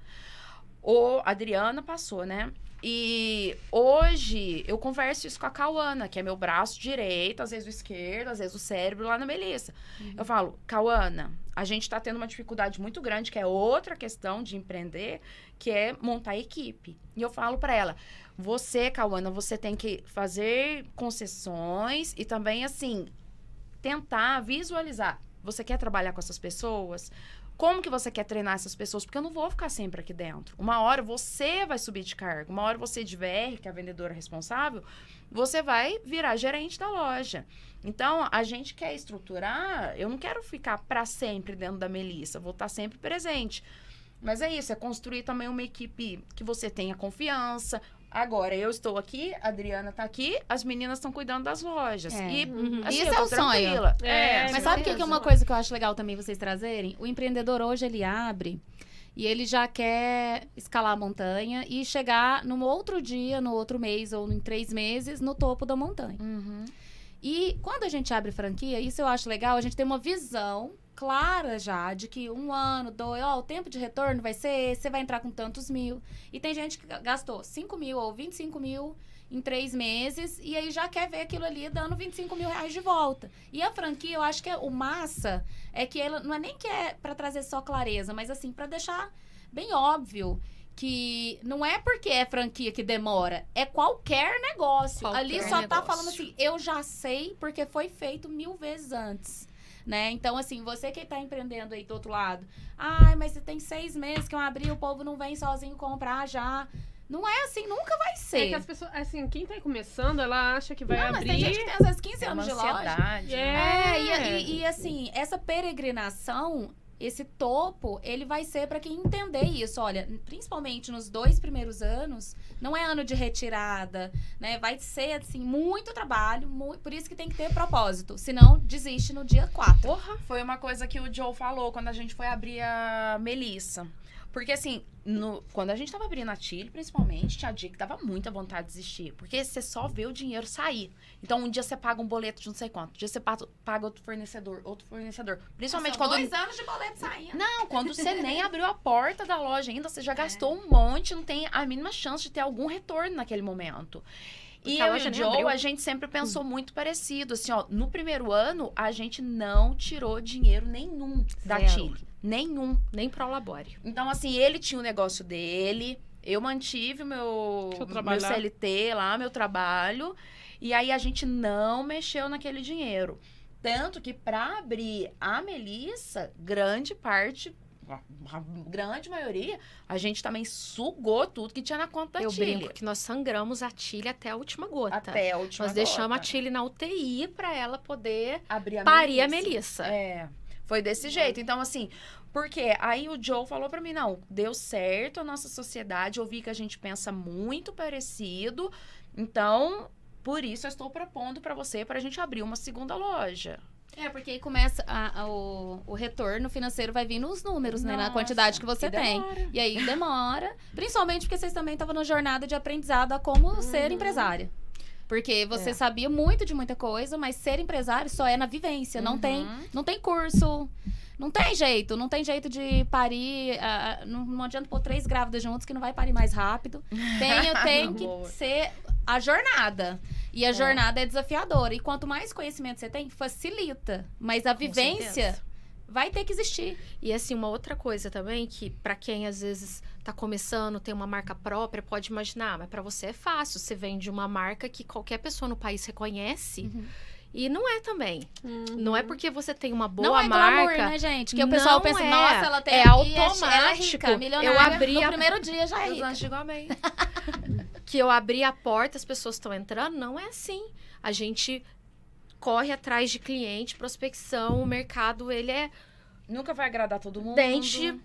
[SPEAKER 3] A Adriana passou, né? E hoje eu converso isso com a Cauana, que é meu braço direito, às vezes o esquerdo, às vezes o cérebro lá na Melissa. Eu falo, Cauana, a gente tá tendo uma dificuldade muito grande, que é outra questão de empreender, que é montar equipe. E eu falo pra ela, você, Cauana, você tem que fazer concessões e também, assim, tentar visualizar. Você quer trabalhar com essas pessoas? Como que você quer treinar essas pessoas? Porque eu não vou ficar sempre aqui dentro. Uma hora você vai subir de cargo. Uma hora você de VR, que é a vendedora responsável, você vai virar gerente da loja. Então, a gente quer estruturar... Eu não quero ficar para sempre dentro da Melissa. Vou estar sempre presente. Mas é isso, é construir também uma equipe que você tenha confiança. Agora, eu estou aqui, a Adriana está aqui, as meninas estão cuidando das lojas. E assim,
[SPEAKER 1] isso
[SPEAKER 3] eu
[SPEAKER 1] é
[SPEAKER 3] tô
[SPEAKER 1] o sonho.
[SPEAKER 3] tranquila.
[SPEAKER 1] Mas sabe o que é uma coisa que eu acho legal também vocês trazerem? O empreendedor hoje, ele abre e ele já quer escalar a montanha e chegar no outro dia, no outro mês ou em 3 meses, no topo da montanha. E quando a gente abre franquia, isso eu acho legal, a gente tem uma visão clara já de que 1 ano, 2, o tempo de retorno vai ser, você vai entrar com tantos mil. E tem gente que gastou 5 mil ou 25 mil em 3 meses e aí já quer ver aquilo ali dando 25 mil reais de volta. E a franquia, eu acho que o massa é que ela não é nem que é pra trazer só clareza, mas assim, pra deixar bem óbvio que não é porque é franquia que demora, é qualquer negócio. Ali só tá falando assim, eu já sei porque foi feito 1000 vezes antes. Né? Então, assim, você que tá empreendendo aí do outro lado, ai, mas tem 6 meses que eu abri, o povo não vem sozinho comprar já. Não é assim, nunca vai ser.
[SPEAKER 2] É que as pessoas, assim, quem tá começando, ela acha que vai abrir...
[SPEAKER 1] Mas tem gente que tem, às vezes, 15 anos de loja.
[SPEAKER 2] E
[SPEAKER 1] assim, essa peregrinação, esse topo, ele vai ser para quem entender isso. Olha, principalmente nos 2 primeiros anos, não é ano de retirada, né? Vai ser, assim, muito trabalho, por isso que tem que ter propósito. Senão, desiste no dia 4.
[SPEAKER 3] Porra, foi uma coisa que o Joe falou quando a gente foi abrir a Melissa. Porque, assim, quando a gente tava abrindo a Tilly, principalmente, tinha dia que dava muita vontade de desistir. Porque você só vê o dinheiro sair. Então, um dia você paga um boleto de não sei quanto. Um dia você paga outro fornecedor. Principalmente quando...
[SPEAKER 1] 2 anos de boleto saindo.
[SPEAKER 3] Não, quando você nem abriu a porta da loja ainda, você já gastou um monte, não tem a mínima chance de ter algum retorno naquele momento. E
[SPEAKER 4] a
[SPEAKER 3] eu
[SPEAKER 4] loja
[SPEAKER 3] e o
[SPEAKER 4] nem
[SPEAKER 3] Joe,
[SPEAKER 4] abriu.
[SPEAKER 3] a gente sempre pensou muito parecido. Assim, ó, no primeiro ano, a gente não tirou dinheiro nenhum da
[SPEAKER 4] Zero.
[SPEAKER 3] Chile. Nenhum.
[SPEAKER 4] Nem pro labore.
[SPEAKER 3] Então, assim, ele tinha o negócio dele, eu mantive o
[SPEAKER 2] Deixa eu
[SPEAKER 3] meu
[SPEAKER 2] trabalhar.
[SPEAKER 3] CLT lá, meu trabalho, e aí a gente não mexeu naquele dinheiro. Tanto que para abrir a Melissa, grande parte, a grande maioria, a gente também sugou tudo que tinha na conta da
[SPEAKER 4] Eu
[SPEAKER 3] Chile.
[SPEAKER 4] brinco que nós sangramos a Tilly até a última gota.
[SPEAKER 3] Até a última
[SPEAKER 4] Nós deixamos a
[SPEAKER 3] gota.
[SPEAKER 4] Tilly na UTI pra ela poder
[SPEAKER 3] Abrir a
[SPEAKER 4] parir a
[SPEAKER 3] Melissa.
[SPEAKER 4] Melissa.
[SPEAKER 3] É, foi desse jeito. Então, assim, porque aí o Joe falou pra mim, não, deu certo a nossa sociedade, eu vi que a gente pensa muito parecido, então, por isso eu estou propondo pra você, pra gente abrir uma segunda loja.
[SPEAKER 1] É, porque aí começa o retorno financeiro vai vir nos números, né? Na
[SPEAKER 3] Nossa,
[SPEAKER 1] quantidade que você
[SPEAKER 3] e
[SPEAKER 1] tem.
[SPEAKER 3] demora.
[SPEAKER 1] E aí demora. Principalmente porque vocês também estavam na jornada de aprendizado a como ser empresária. Porque você
[SPEAKER 3] É.
[SPEAKER 1] sabia muito de muita coisa, mas ser empresário só é na vivência. Não tem curso. Não tem jeito de parir. Não adianta pôr 3 grávidas juntos que não vai parir mais rápido. Tem que
[SPEAKER 3] Boa.
[SPEAKER 1] ser a jornada. E a jornada é desafiadora. E quanto mais conhecimento você tem, facilita. Mas a vivência
[SPEAKER 3] certeza.
[SPEAKER 1] vai ter que existir.
[SPEAKER 4] E assim, uma outra coisa também, que pra quem às vezes tá começando, tem uma marca própria, pode imaginar, mas pra você é fácil. Você vende uma marca que qualquer pessoa no país reconhece. E não é também. Não é porque você tem uma boa
[SPEAKER 1] não é
[SPEAKER 4] marca.
[SPEAKER 1] glamour, né, gente? Que o pessoal
[SPEAKER 4] Não
[SPEAKER 1] pensa,
[SPEAKER 4] é.
[SPEAKER 1] nossa, ela tem
[SPEAKER 4] É
[SPEAKER 1] aqui,
[SPEAKER 4] automático.
[SPEAKER 1] ela é rica, milionária.
[SPEAKER 4] Eu abri
[SPEAKER 1] no
[SPEAKER 4] a-
[SPEAKER 1] primeiro dia já é
[SPEAKER 3] Os
[SPEAKER 1] rica.
[SPEAKER 3] anjos digam amém.
[SPEAKER 4] Que eu abri a porta, as pessoas estão entrando. Não é assim. A gente corre atrás de cliente, prospecção, o mercado, ele é
[SPEAKER 3] Nunca vai agradar todo mundo.
[SPEAKER 4] dente,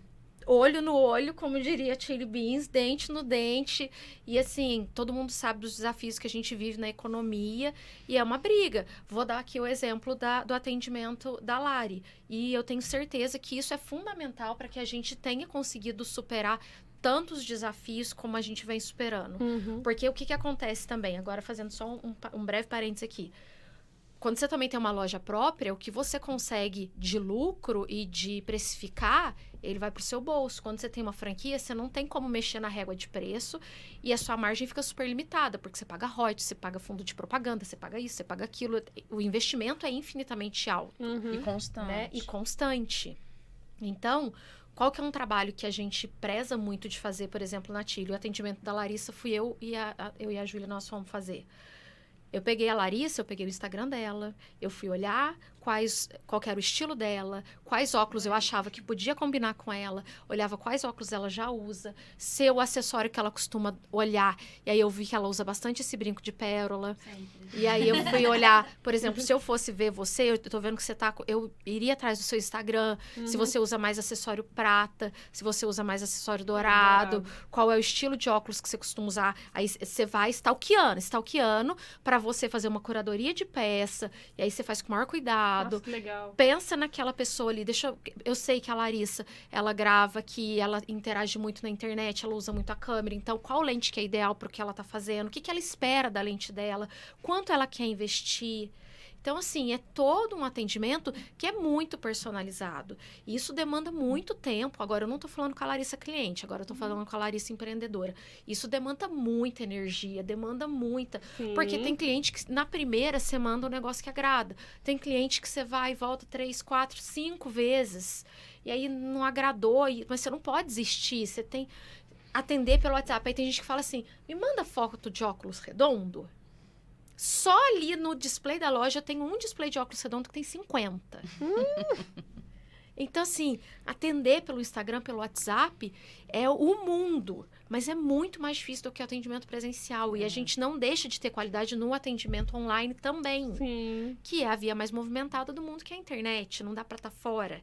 [SPEAKER 4] olho no olho, como diria Chili Beans, dente no dente. E assim, todo mundo sabe dos desafios que a gente vive na economia e é uma briga. Vou dar aqui o exemplo do atendimento da Lari. E eu tenho certeza que isso é fundamental para que a gente tenha conseguido superar tantos desafios como a gente vem superando. Porque o que acontece também, agora fazendo só um breve parênteses aqui. Quando você também tem uma loja própria, o que você consegue de lucro e de precificar, ele vai pro seu bolso. Quando você tem uma franquia, você não tem como mexer na régua de preço e a sua margem fica super limitada, porque você paga royalties, você paga fundo de propaganda, você paga isso, você paga aquilo. O investimento é infinitamente alto,
[SPEAKER 3] E constante.
[SPEAKER 4] né? E constante. Então, qual que é um trabalho que a gente preza muito de fazer, por exemplo, na Tilly? O atendimento da Larissa fui eu e a Júlia, nós fomos fazer. Eu peguei a Larissa, eu peguei o Instagram dela, eu fui olhar qual que era o estilo dela, quais óculos eu achava que podia combinar com ela, olhava quais óculos ela já usa, seu acessório que ela costuma olhar, e aí eu vi que ela usa bastante esse brinco de pérola, e aí eu fui olhar, por exemplo, se eu fosse ver você, eu tô vendo que você tá, eu iria atrás do seu Instagram, se você usa mais acessório prata, se você usa mais acessório dourado, qual é o estilo de óculos que você costuma usar, aí você vai stalkeando, para você fazer uma curadoria de peça, e aí você faz com o maior cuidado.
[SPEAKER 2] Nossa, que legal.
[SPEAKER 4] Pensa naquela pessoa ali. Eu sei que a Larissa, ela grava, que ela interage muito na internet, ela usa muito a câmera. Então, qual lente que é ideal para o que ela tá fazendo? O que, que ela espera da lente dela? Quanto ela quer investir? Então, assim, é todo um atendimento que é muito personalizado. E isso demanda muito tempo. Agora, eu não tô falando com a Larissa cliente, agora eu tô falando com a Larissa empreendedora. Isso demanda muita energia, demanda muita.
[SPEAKER 2] Sim.
[SPEAKER 4] Porque tem cliente que, na primeira, você manda um negócio que agrada. Tem cliente que você vai e volta 3, 4, 5 vezes. E aí não agradou, mas você não pode desistir. Você tem atender pelo WhatsApp. Aí tem gente que fala assim, me manda foto de óculos redondo. Só ali no display da loja tem um display de óculos redondo que tem 50. Então, assim, atender pelo Instagram, pelo WhatsApp, é o mundo. Mas é muito mais difícil do que o atendimento presencial. E a gente não deixa de ter qualidade no atendimento online também.
[SPEAKER 2] Sim.
[SPEAKER 4] Que é a via mais movimentada do mundo, que é a internet. Não dá pra estar fora.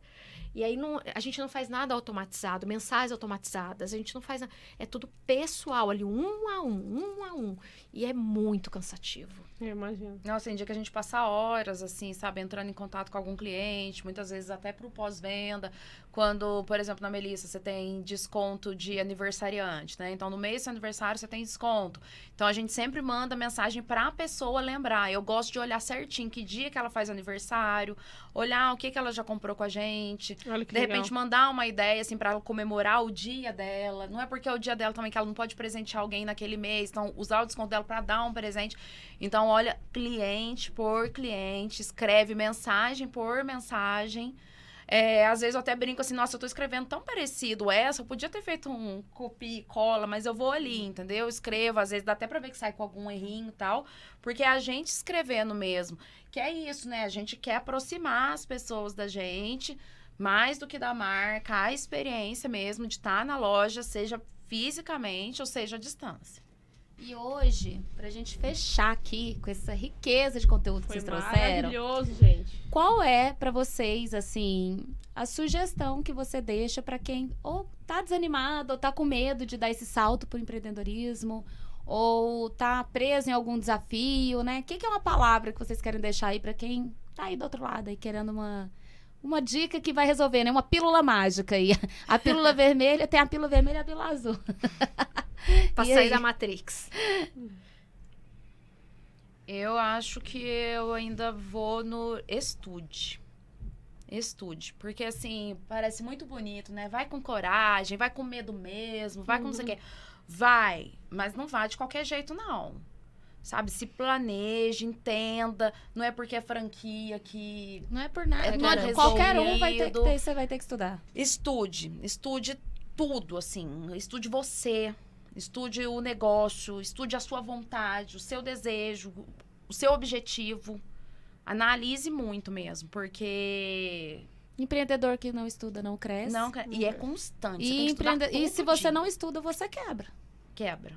[SPEAKER 4] E aí a gente não faz nada automatizado, mensagens automatizadas. A gente não faz nada. É tudo pessoal ali, um a um. E é muito cansativo.
[SPEAKER 2] Eu imagino.
[SPEAKER 3] Nossa, tem dia que a gente passa horas, assim, sabe, entrando em contato com algum cliente, muitas vezes até pro pós-venda. Quando, por exemplo, na Melissa, você tem desconto de aniversariante, né? Então, no mês do seu aniversário, você tem desconto. Então, a gente sempre manda mensagem pra pessoa lembrar. Eu gosto de olhar certinho que dia que ela faz aniversário, olhar o que ela já comprou com a gente.
[SPEAKER 2] Olha que
[SPEAKER 3] De
[SPEAKER 2] legal.
[SPEAKER 3] repente, mandar uma ideia, assim, pra ela comemorar o dia dela. Não é porque é o dia dela também que ela não pode presentear alguém naquele mês. Então, usar o desconto dela pra dar um presente. Então, olha, cliente por cliente, escreve mensagem por mensagem. Às vezes eu até brinco assim, nossa, eu tô escrevendo tão parecido essa, eu podia ter feito um copia e cola, mas eu vou ali, entendeu? Escrevo, às vezes dá até pra ver que sai com algum errinho e tal, porque é a gente escrevendo mesmo, que é isso, né? A gente quer aproximar as pessoas da gente, mais do que da marca, a experiência mesmo de estar na loja, seja fisicamente ou seja à distância.
[SPEAKER 1] E hoje, pra gente fechar aqui com essa riqueza de conteúdo que
[SPEAKER 2] Foi
[SPEAKER 1] vocês trouxeram,
[SPEAKER 2] maravilhoso, gente.
[SPEAKER 1] qual é pra vocês, assim, a sugestão que você deixa pra quem ou tá desanimado, ou tá com medo de dar esse salto pro empreendedorismo, ou tá preso em algum desafio, né? O que é uma palavra que vocês querem deixar aí pra quem tá aí do outro lado, aí querendo uma dica que vai resolver, né? Uma pílula mágica aí. A pílula vermelha, tem a pílula vermelha e a pílula azul.
[SPEAKER 4] Pra
[SPEAKER 1] E
[SPEAKER 4] sair
[SPEAKER 1] aí?
[SPEAKER 4] da Matrix.
[SPEAKER 3] Eu acho que eu ainda vou no estude. Estude. Porque, assim, parece muito bonito, né? Vai com coragem, vai com medo mesmo, vai com não sei o quê. Vai, mas não vai de qualquer jeito, não. Sabe? Se planeje, entenda. Não é porque é franquia que...
[SPEAKER 1] Não é por nada.
[SPEAKER 3] É
[SPEAKER 1] Não é-
[SPEAKER 3] tudo
[SPEAKER 1] qualquer um vai ter que
[SPEAKER 3] resolvido.
[SPEAKER 1] ter, você vai ter que estudar.
[SPEAKER 3] Estude. Estude tudo, assim. Estude você. Estude o negócio. Estude a sua vontade, o seu desejo, o seu objetivo. Analise muito mesmo, porque...
[SPEAKER 1] Empreendedor que não estuda não cresce.
[SPEAKER 3] Não, e é constante. Você tem
[SPEAKER 1] E,
[SPEAKER 3] que estudar
[SPEAKER 1] e se
[SPEAKER 3] todo
[SPEAKER 1] você
[SPEAKER 3] dia.
[SPEAKER 1] não estuda, você quebra.
[SPEAKER 3] Quebra.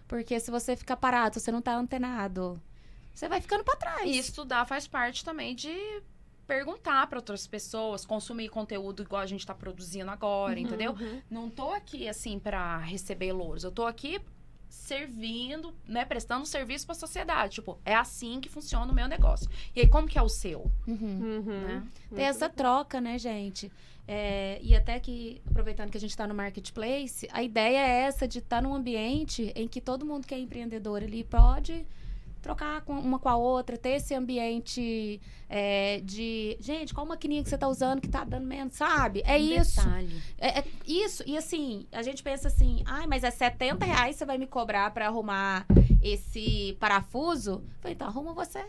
[SPEAKER 1] Porque se você ficar parado, você não tá antenado, você vai ficando pra trás.
[SPEAKER 3] E estudar faz parte também de perguntar para outras pessoas, consumir conteúdo igual a gente tá produzindo agora, entendeu? Não tô aqui, assim, para receber louros. Eu tô aqui servindo, né, prestando serviço para a sociedade. Tipo, é assim que funciona o meu negócio. E aí, como que é o seu? Né?
[SPEAKER 1] Tem essa troca, né, gente? E até que, aproveitando que a gente está no marketplace, a ideia é essa de estar num ambiente em que todo mundo que é empreendedor ali pode trocar uma com a outra, ter esse ambiente de... Gente, qual maquininha que você tá usando que tá dando menos, sabe? É isso.
[SPEAKER 3] Detalhe.
[SPEAKER 1] É isso. E assim, a gente pensa assim, ai, mas é R$70 você vai me cobrar pra arrumar esse parafuso? Eu falei, então arruma você.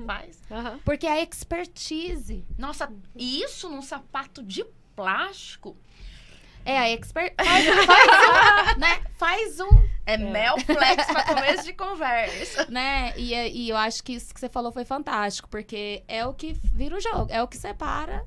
[SPEAKER 3] Faz.
[SPEAKER 1] Porque é expertise.
[SPEAKER 3] Nossa, e isso num sapato de plástico?
[SPEAKER 1] É a faz um, né? Faz um,
[SPEAKER 3] É mel flex para começo de conversa.
[SPEAKER 1] né? E eu acho que isso que você falou foi fantástico, porque é o que vira o jogo, é o que separa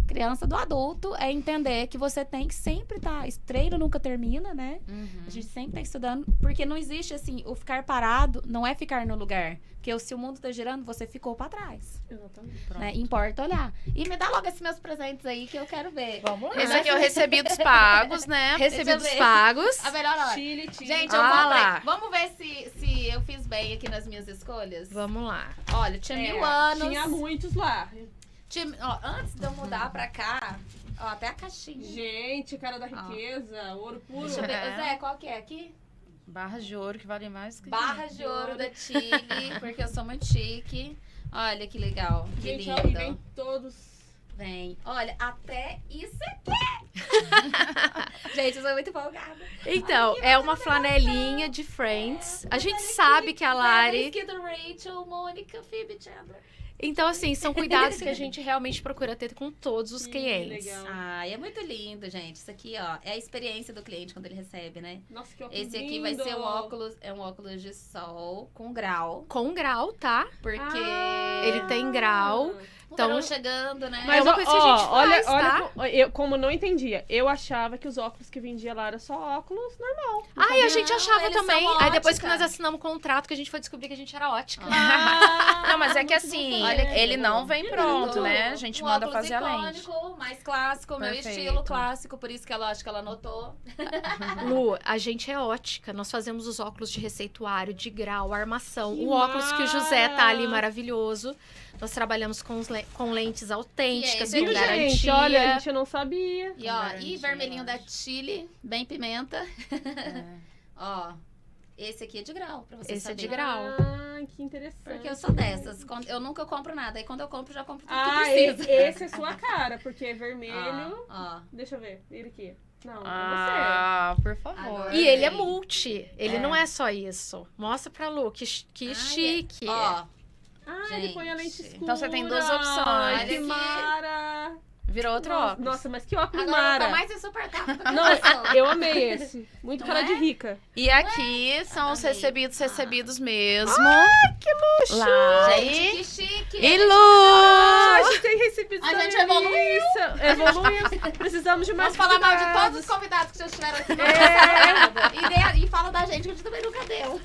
[SPEAKER 1] criança do adulto, é entender que você tem que sempre estar... Treino nunca termina, né? A gente sempre tá estudando, porque não existe, assim, o ficar parado não é ficar no lugar. Porque se o mundo tá girando, você ficou pra trás.
[SPEAKER 2] Exatamente.
[SPEAKER 1] Né? Importa olhar. E me dá logo esses meus presentes aí que eu quero ver.
[SPEAKER 3] Vamos lá. Esse aqui eu recebi dos pagos, né?
[SPEAKER 4] Recebidos
[SPEAKER 1] Deixa eu ver.
[SPEAKER 4] pagos.
[SPEAKER 1] A melhor hora.
[SPEAKER 2] Chile.
[SPEAKER 1] Gente, eu
[SPEAKER 4] Ah,
[SPEAKER 1] comprei.
[SPEAKER 4] lá.
[SPEAKER 1] Vamos ver se eu fiz bem aqui nas minhas escolhas.
[SPEAKER 4] Vamos lá.
[SPEAKER 1] Olha, tinha 1000 anos.
[SPEAKER 2] Tinha muitos lá.
[SPEAKER 1] Antes de eu mudar pra cá, ó, até a caixinha.
[SPEAKER 2] Gente, cara da riqueza, ouro puro.
[SPEAKER 1] Deixa eu ver.
[SPEAKER 3] É.
[SPEAKER 1] Zé, qual que é aqui?
[SPEAKER 3] Barras de ouro que vale mais que
[SPEAKER 1] Barras de ouro da Chile, porque eu sou muito chique. Olha que legal, que
[SPEAKER 2] Gente, ó,
[SPEAKER 1] lindo.
[SPEAKER 2] e vem todos.
[SPEAKER 1] Vem. Olha, até isso aqui. Gente, eu sou muito empolgada.
[SPEAKER 4] Então, é uma flanelinha de Friends. A gente sabe que a Lari...
[SPEAKER 1] Escrito Rachel, Mônica, Phoebe, Chandler.
[SPEAKER 4] Então, assim, são cuidados que a gente realmente procura ter com todos os
[SPEAKER 2] Que
[SPEAKER 4] clientes.
[SPEAKER 2] legal.
[SPEAKER 1] Ai, é muito lindo, gente. Isso aqui, ó, é a experiência do cliente quando ele recebe, né?
[SPEAKER 2] Nossa, que óculos
[SPEAKER 1] Esse aqui vai ser um óculos, é um óculos de sol com grau,
[SPEAKER 4] Com grau, tá?
[SPEAKER 1] porque
[SPEAKER 4] Ele tem grau.
[SPEAKER 1] o
[SPEAKER 4] então-
[SPEAKER 1] verão chegando, né?
[SPEAKER 2] Mas
[SPEAKER 4] uma coisa que a gente
[SPEAKER 2] olha,
[SPEAKER 4] faz,
[SPEAKER 2] olha,
[SPEAKER 4] tá?
[SPEAKER 2] eu como não entendia, eu achava que os óculos que vendia lá era só óculos normal.
[SPEAKER 4] Ai, a gente
[SPEAKER 1] Não,
[SPEAKER 4] achava
[SPEAKER 1] eles
[SPEAKER 4] também.
[SPEAKER 1] são
[SPEAKER 4] Aí depois que
[SPEAKER 1] ótica.
[SPEAKER 4] nós assinamos o contrato, que a gente foi descobrir que a gente era ótica.
[SPEAKER 3] Não, mas é que assim,
[SPEAKER 1] Olha aqui,
[SPEAKER 3] ele não vem pronto,
[SPEAKER 1] lindo.
[SPEAKER 3] né? A gente
[SPEAKER 1] Um
[SPEAKER 3] manda
[SPEAKER 1] óculos
[SPEAKER 3] fazer a lente.
[SPEAKER 1] icônico, mais clássico, meu
[SPEAKER 3] Perfeito.
[SPEAKER 1] estilo clássico, por isso que ela acho que ela anotou.
[SPEAKER 4] Lu, a gente é ótica. Nós fazemos os óculos de receituário, de grau, armação.
[SPEAKER 2] Que
[SPEAKER 4] O óculos que o José tá ali
[SPEAKER 2] massa!
[SPEAKER 4] maravilhoso. Nós trabalhamos com lentes autênticas,
[SPEAKER 1] E aí,
[SPEAKER 4] com
[SPEAKER 2] Viu,
[SPEAKER 4] garantia.
[SPEAKER 2] gente? Olha, a gente não sabia.
[SPEAKER 1] E ó,
[SPEAKER 3] garantia,
[SPEAKER 1] e vermelhinho
[SPEAKER 3] eu
[SPEAKER 1] da
[SPEAKER 3] acho.
[SPEAKER 1] Chile, bem pimenta.
[SPEAKER 3] É.
[SPEAKER 1] Ó, esse aqui é de grau, pra você
[SPEAKER 4] Esse é
[SPEAKER 1] saber.
[SPEAKER 4] de grau.
[SPEAKER 2] Ah, Ai, que interessante.
[SPEAKER 1] Porque eu sou dessas. Eu nunca compro nada. E quando eu compro, já compro tudo que
[SPEAKER 2] Ah,
[SPEAKER 1] precisa.
[SPEAKER 2] esse é sua cara, porque é vermelho.
[SPEAKER 1] Ó.
[SPEAKER 2] Deixa eu ver. Ele aqui. Não,
[SPEAKER 3] Ah, por favor.
[SPEAKER 1] Agora-
[SPEAKER 4] E ele é
[SPEAKER 1] Bem.
[SPEAKER 4] multi. Ele não é só isso. Mostra pra Lu, que
[SPEAKER 1] Ai,
[SPEAKER 4] chique.
[SPEAKER 1] Ó.
[SPEAKER 2] Ah, ele põe a lente
[SPEAKER 1] Gente.
[SPEAKER 2] escura.
[SPEAKER 3] Então você tem duas opções.
[SPEAKER 2] Ai, que
[SPEAKER 1] Olha aqui.
[SPEAKER 2] mara.
[SPEAKER 3] Virou outro
[SPEAKER 2] Nossa,
[SPEAKER 3] óculos.
[SPEAKER 2] nossa, mas que óculos
[SPEAKER 1] Agora
[SPEAKER 2] mara.
[SPEAKER 1] tá mais insuportável.
[SPEAKER 2] Não, eu amei esse. Muito
[SPEAKER 1] Não
[SPEAKER 2] cara
[SPEAKER 1] é?
[SPEAKER 2] de rica.
[SPEAKER 3] E aqui são os
[SPEAKER 1] Amei.
[SPEAKER 3] recebidos mesmo. Que luxo! Lá.
[SPEAKER 1] Gente, que chique.
[SPEAKER 3] E
[SPEAKER 2] Ah, a
[SPEAKER 3] luz!
[SPEAKER 2] gente tem recebido
[SPEAKER 1] A gente
[SPEAKER 2] evoluiu. Precisamos de mais
[SPEAKER 1] Vamos falar mal de
[SPEAKER 2] convidados.
[SPEAKER 1] todos os convidados que vocês tiveram aqui. Não e fala da gente, que a gente também nunca deu.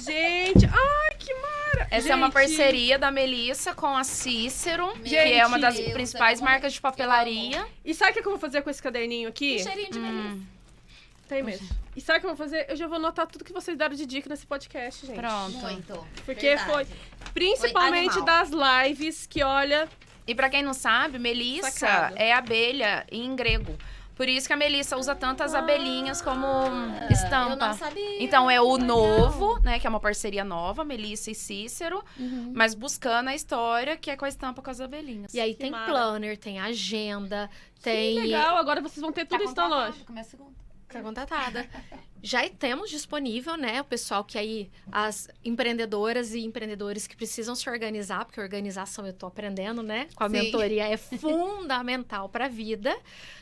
[SPEAKER 2] Gente, ai, que mara.
[SPEAKER 3] Essa é uma
[SPEAKER 2] Gente,
[SPEAKER 3] parceria da Melissa com a Cícero, que
[SPEAKER 2] Gente,
[SPEAKER 3] é uma das
[SPEAKER 1] Deus,
[SPEAKER 3] principais
[SPEAKER 1] é uma-
[SPEAKER 3] marcas de papelaria.
[SPEAKER 2] E sabe o que eu vou fazer com esse caderninho aqui?
[SPEAKER 1] Que cheirinho de melissa.
[SPEAKER 2] Tem mesmo. E sabe o que eu vou fazer? Eu já vou anotar tudo que vocês deram de dica nesse podcast, gente.
[SPEAKER 3] Pronto.
[SPEAKER 1] Muito.
[SPEAKER 2] Porque
[SPEAKER 1] Verdade.
[SPEAKER 2] foi principalmente
[SPEAKER 1] Foi
[SPEAKER 2] das lives que, olha...
[SPEAKER 3] E pra quem não sabe, Melissa
[SPEAKER 2] Sacado.
[SPEAKER 3] é abelha em grego. Por isso que a Melissa usa tantas abelhinhas como estampa.
[SPEAKER 1] Eu não sabia.
[SPEAKER 3] Então é o
[SPEAKER 1] Que
[SPEAKER 3] novo, né? Que é uma parceria nova, Melissa e Cícero,
[SPEAKER 1] Uhum.
[SPEAKER 3] mas buscando a história que é com a estampa com as abelhinhas.
[SPEAKER 4] E aí
[SPEAKER 2] Que
[SPEAKER 4] tem
[SPEAKER 2] mara.
[SPEAKER 4] planner, tem agenda,
[SPEAKER 2] Que
[SPEAKER 4] tem...
[SPEAKER 2] legal, agora vocês vão ter tudo isso na loja.
[SPEAKER 1] Começa a segunda.
[SPEAKER 4] Tá contratada. Já temos disponível, né, o pessoal que aí, as empreendedoras e empreendedores que precisam se organizar, porque organização eu tô aprendendo, né, com a
[SPEAKER 1] Sim.
[SPEAKER 4] mentoria é fundamental para a vida.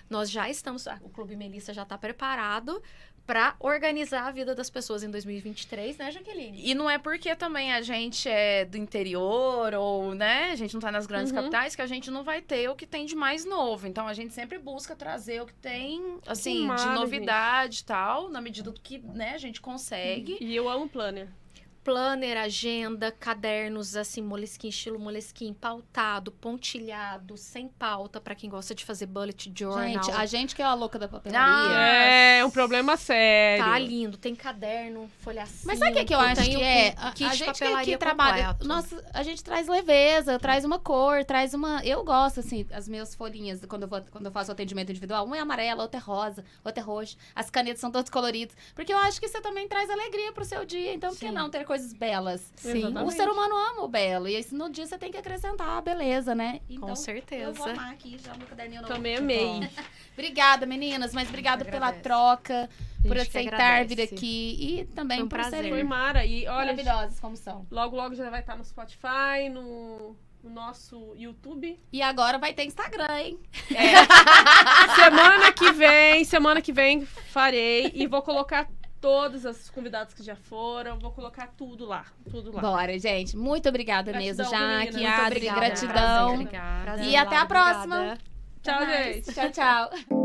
[SPEAKER 4] Nós já estamos, o Clube Melissa já está preparado para organizar a vida das pessoas em 2023, né, Jaqueline?
[SPEAKER 3] E não é porque também a gente é do interior ou, né, a gente não tá nas grandes capitais que a gente não vai ter o que tem de mais novo. Então a gente sempre busca trazer o que tem, assim,
[SPEAKER 2] mara,
[SPEAKER 3] de novidade e tal, na medida do que, né, a gente consegue.
[SPEAKER 2] E eu amo planner.
[SPEAKER 4] Planner, agenda, cadernos, assim, Moleskine, estilo Moleskine, pautado, pontilhado, sem pauta, para quem gosta de fazer bullet journal.
[SPEAKER 1] Gente, a gente que é a louca da papelaria.
[SPEAKER 2] É um problema sério.
[SPEAKER 4] Tá lindo, tem caderno, folha 5.
[SPEAKER 1] Mas sabe o que eu acho
[SPEAKER 4] tem
[SPEAKER 1] que
[SPEAKER 4] o
[SPEAKER 1] é?
[SPEAKER 4] kit
[SPEAKER 1] A
[SPEAKER 4] de
[SPEAKER 1] gente
[SPEAKER 4] papelaria
[SPEAKER 1] que trabalha.
[SPEAKER 4] completo.
[SPEAKER 1] Nossa, a gente traz leveza, traz uma cor, traz uma. Eu gosto, assim, as minhas folhinhas, quando eu faço o atendimento individual, uma é amarela, outra é rosa, outra é roxa. As canetas são todas coloridas. Porque eu acho que você também traz alegria pro seu dia. Então, por que
[SPEAKER 4] Sim.
[SPEAKER 1] não ter coisas belas?
[SPEAKER 4] Sim,
[SPEAKER 2] Exatamente.
[SPEAKER 1] O ser humano ama o belo. E aí, no dia você tem que acrescentar a beleza, né? Então,
[SPEAKER 4] Com
[SPEAKER 1] eu
[SPEAKER 4] certeza.
[SPEAKER 1] vou amar aqui já no caderninho novo.
[SPEAKER 2] Também amei.
[SPEAKER 1] Obrigada, meninas, mas obrigada pela
[SPEAKER 4] agradece.
[SPEAKER 1] troca, por
[SPEAKER 4] A gente que
[SPEAKER 1] aceitar vir
[SPEAKER 4] agradece.
[SPEAKER 1] aqui e também
[SPEAKER 4] Foi um
[SPEAKER 1] por
[SPEAKER 4] prazer.
[SPEAKER 1] serem
[SPEAKER 2] Foi mara. E olha,
[SPEAKER 1] maravilhosas como são.
[SPEAKER 2] logo, logo já vai estar no Spotify, no nosso YouTube.
[SPEAKER 1] E agora vai ter Instagram, hein?
[SPEAKER 2] Semana que vem farei e vou colocar todos os convidados que já foram, vou colocar tudo lá,
[SPEAKER 1] Bora, gente. Muito obrigada
[SPEAKER 2] Gratidão,
[SPEAKER 1] mesmo, Jaque,
[SPEAKER 2] meninas.
[SPEAKER 1] Adri,
[SPEAKER 4] Obrigada.
[SPEAKER 1] gratidão.
[SPEAKER 4] Prazer,
[SPEAKER 1] E até a próxima.
[SPEAKER 4] obrigada.
[SPEAKER 2] Tchau,
[SPEAKER 1] Até mais.
[SPEAKER 2] gente.
[SPEAKER 1] Tchau, tchau.